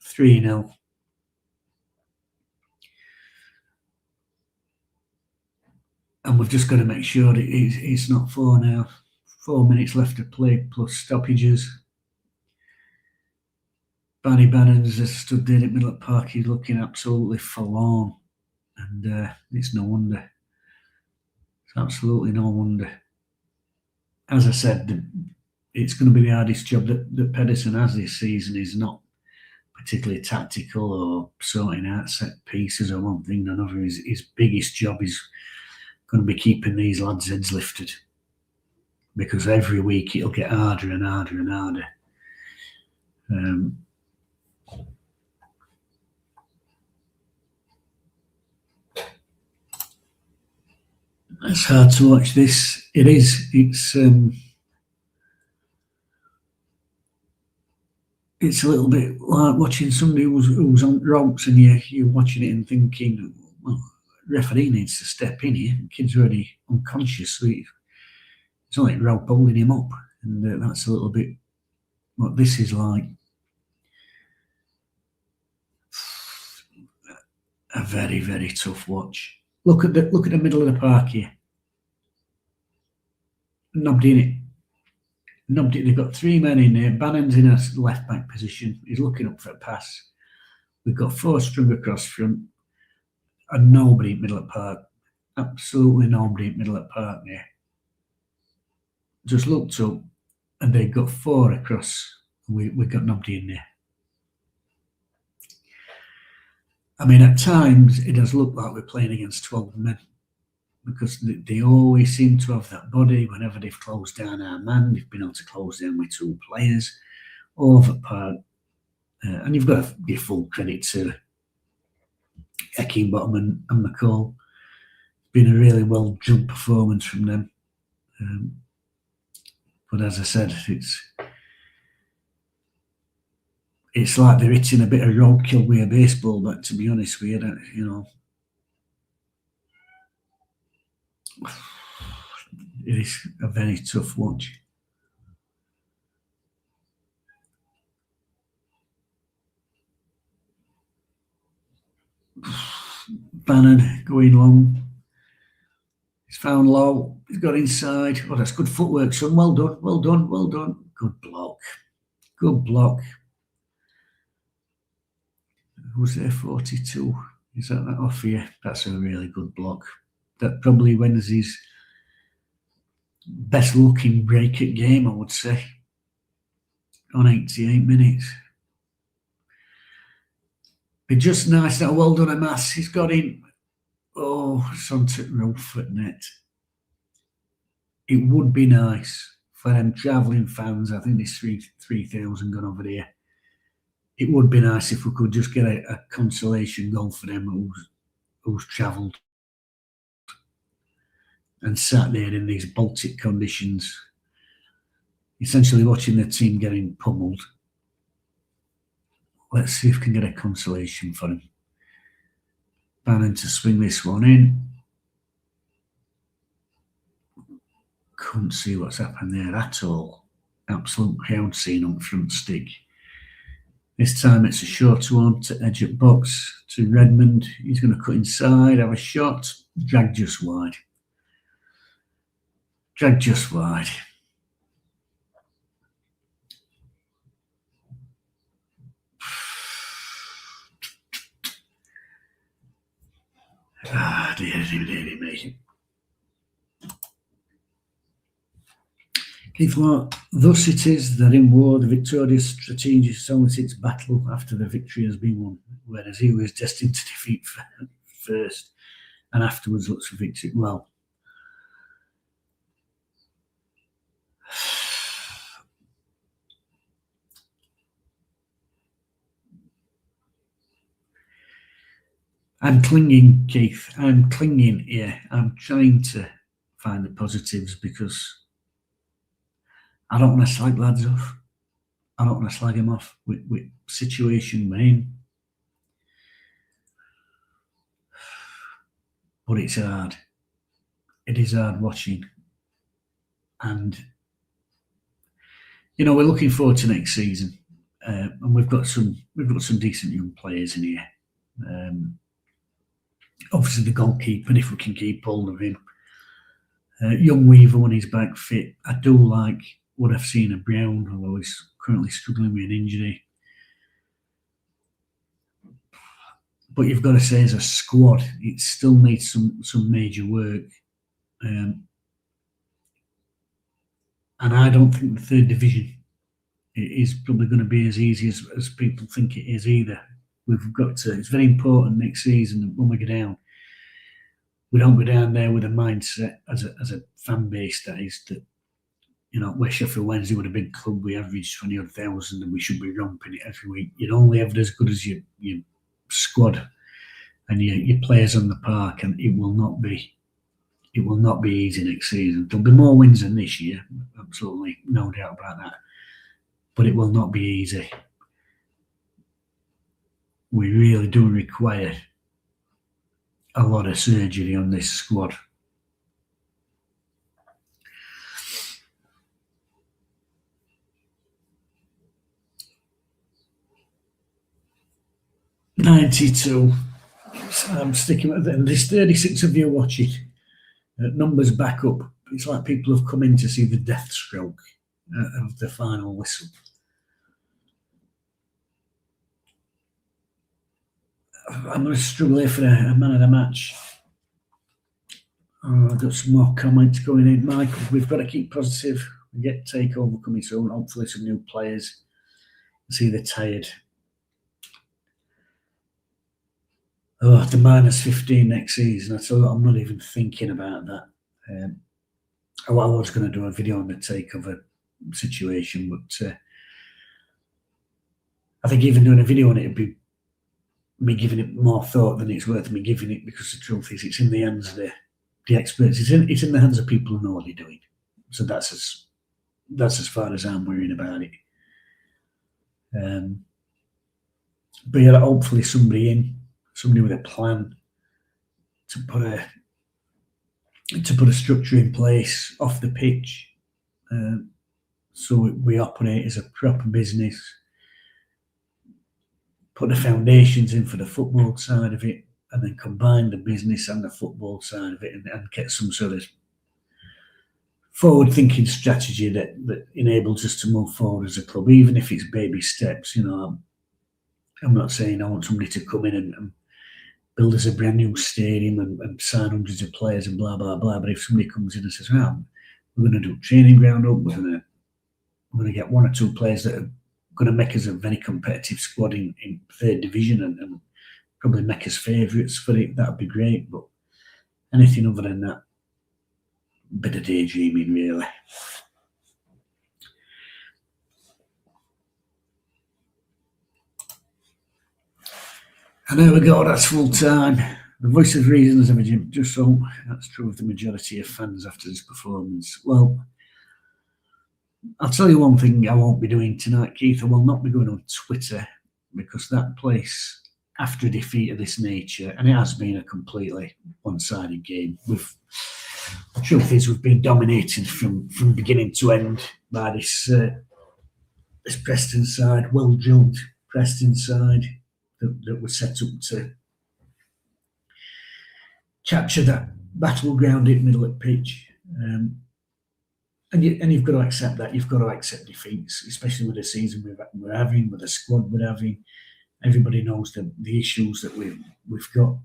3-0. And we've just got to make sure that it's not 4 now. 4 minutes left to play plus stoppages. Barry Bannon's has stood there at middle of the park. He's looking absolutely forlorn, and it's no wonder. It's absolutely no wonder. As I said, it's going to be the hardest job that Pedersen has this season. Is not particularly tactical or sorting out set pieces or one thing or another. His biggest job is going to be keeping these lads' heads lifted, because every week it'll get harder and harder and harder. It's hard to watch this. It is. It's a little bit like watching somebody who's on ropes, and you're watching it and thinking, well, referee needs to step in here. The kid's already unconscious, so it's not like rope holding him up, and that's a little bit what this is like. A very, very tough watch. Look at the middle of the park here. Nobody in it. Nobody. They've got 3 men in there. Bannon's in a left back position. He's looking up for a pass. We've got 4 strung across front, and nobody in middle of the park. Absolutely nobody in middle of the park there. Just looked up, and they've got 4 across. We've got nobody in there. I mean, at times it does look like we're playing against 12 men, because they always seem to have that body. Whenever they've closed down our man, they've been able to close down with 2 players over part. And you've got to give full credit to Eckingbottom and McCall. It's been a really well done performance from them. But as I said, it's like they're hitting a bit of roadkill with a baseball bat, to be honest with you. It is a very tough watch. Bannon going long. He's found low. He's got inside. Oh, that's good footwork, son. Well done. Well done. Well done. Good block. Good block. Who's there? 42. Is that off here? That's a really good block. That probably wins his best looking break at game, I would say, on 88 minutes. Be just nice. Now, well done, Amas. He's got in. Oh, it's onto roof at net. It would be nice for them travelling fans. I think there's 3,000 gone over there. It would be nice if we could just get a consolation goal for them who's travelled and sat there in these Baltic conditions, essentially watching their team getting pummeled. Let's see if we can get a consolation for him. Bannon to swing this one in. Couldn't see what's happened there at all. Absolute hound scene on front stick. This time it's a short one to edge at box to Redmond. He's going to cut inside, have a shot. Drag just wide. Drag just wide. Ah, dear me. Keith Moore, thus it is that in war the victorious strategist solicits battle after the victory has been won, whereas he was destined to defeat first and afterwards looks for victory. Well, I'm clinging, Keith. I'm clinging here. I'm trying to find the positives because I don't want to slag lads off. I don't want to slag him off with situation we're in. But it's hard. It is hard watching. And, we're looking forward to next season. And we've got some decent young players in here. Obviously the goalkeeper, if we can keep hold of him. Young Weaver, when he's back fit. I do like what I've seen of Brown, although he's currently struggling with an injury. But you've got to say, as a squad, it still needs some major work. And I don't think the third division is probably going to be as easy as people think it is either. We've got to, it's very important next season when we go down, we don't go down there with a mindset as a fan base that is that, you know, we're Sheffield Wednesday with a big club, we average 20,000 and we should be romping it every week. You're only ever as good as your squad and your players on the park, and it will not be easy next season. There'll be more wins than this year, absolutely no doubt about that, but it will not be easy. We really do require a lot of surgery on this squad. $92. I'm sticking with it. There's 36 of you watching. Numbers back up. It's like people have come in to see the death stroke of the final whistle. I'm going to struggle here for a man of the match. I've got some more comments going in. Michael, we've got to keep positive and get takeover coming soon. Hopefully some new players. See, they're tired. Oh, the -15 next season. I tell you, I'm not even thinking about that. I was going to do a video on the takeover situation, but I think even doing a video on it would be me giving it more thought than it's worth me giving it, because the truth is, it's in the hands of the experts. It's in the hands of people who know what they're doing. So that's as far as I'm worrying about it. But yeah, hopefully somebody with a plan to put a structure in place off the pitch, so we operate as a proper business. Put the foundations in for the football side of it, and then combine the business and the football side of it, and get some sort of forward-thinking strategy that enables us to move forward as a club, even if it's baby steps. You know, I'm not saying I want somebody to come in and build us a brand new stadium and sign hundreds of players and blah blah blah. But if somebody comes in and says, "Well, we're going to do training ground up, we're going to get one or two players that are going to make us a very competitive squad in third division and probably make us favourites for it," that'd be great. But anything other than that, bit of daydreaming, really. And there we go, that's full time. The voice of reason is ever just so. That's true of the majority of fans after this performance. Well, I'll tell you one thing I won't be doing tonight, Keith. I will not be going on Twitter, because that place, after a defeat of this nature, and it has been a completely one-sided game. The truth is, we've been dominated from beginning to end by this Preston side, well-drilled Preston side that was set up to capture that battleground in the middle of the pitch. And you've got to accept that. You've got to accept defeats, especially with the season we're having, with the squad we're having. Everybody knows the issues that we've got.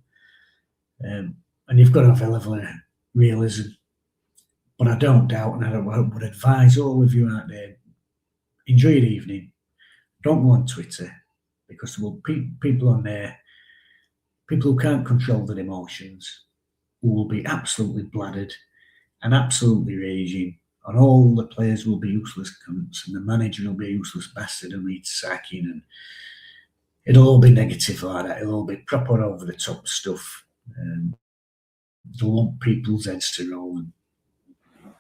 And you've got to have a level of realism. But I don't doubt, and I would advise all of you out there, enjoy your evening. Don't go on Twitter, because there will be people on there, people who can't control their emotions, who will be absolutely bladdered and absolutely raging. And all the players will be useless cunts, and the manager will be a useless bastard and needs sacking, and it'll all be negative like that. It'll all be proper over the top stuff. They'll want people's heads to roll. And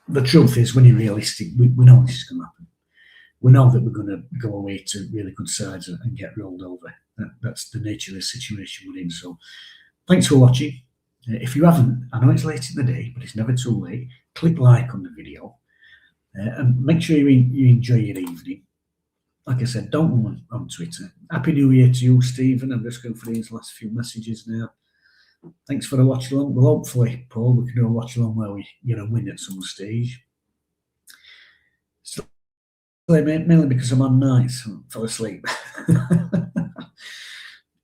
the truth is, when you're realistic, we know this is going to happen. We know that we're going to go away to really good sides and get rolled over. That's the nature of the situation we're in. So thanks for watching. If you haven't, I know it's late in the day, but it's never too late. Click like on the video. And make sure you enjoy your evening. Like I said, don't go on Twitter. Happy New Year to you, Stephen. I'm just going for these last few messages now. thanks for the watch along. Well, hopefully, Paul, we can do a watch along where we get a win at some stage. So, mainly because I'm on nights, I fell asleep.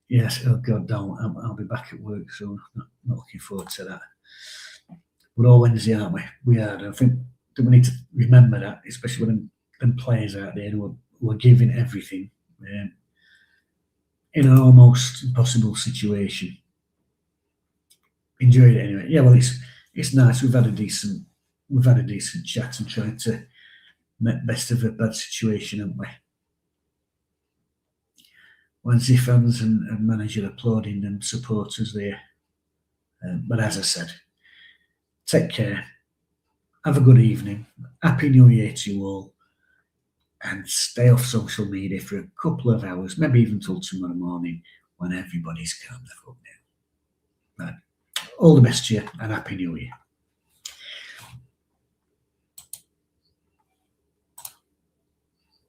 Yes, oh God, don't. I'll be back at work soon. Not looking forward to that. We're all Wednesday, aren't we? We are. I think that we need to remember that, especially when them players out there who are giving everything in an almost impossible situation. Enjoyed it anyway. Yeah, well, it's nice. We've had a decent chat and tried to make best of a bad situation, haven't we? Wednesday fans and manager applauding them supporters there. But as I said, take care. Have a good evening. Happy New Year to you all. And stay off social media for a couple of hours, maybe even till tomorrow morning when everybody's calmed the fuck down. Right. All the best to you and Happy New Year.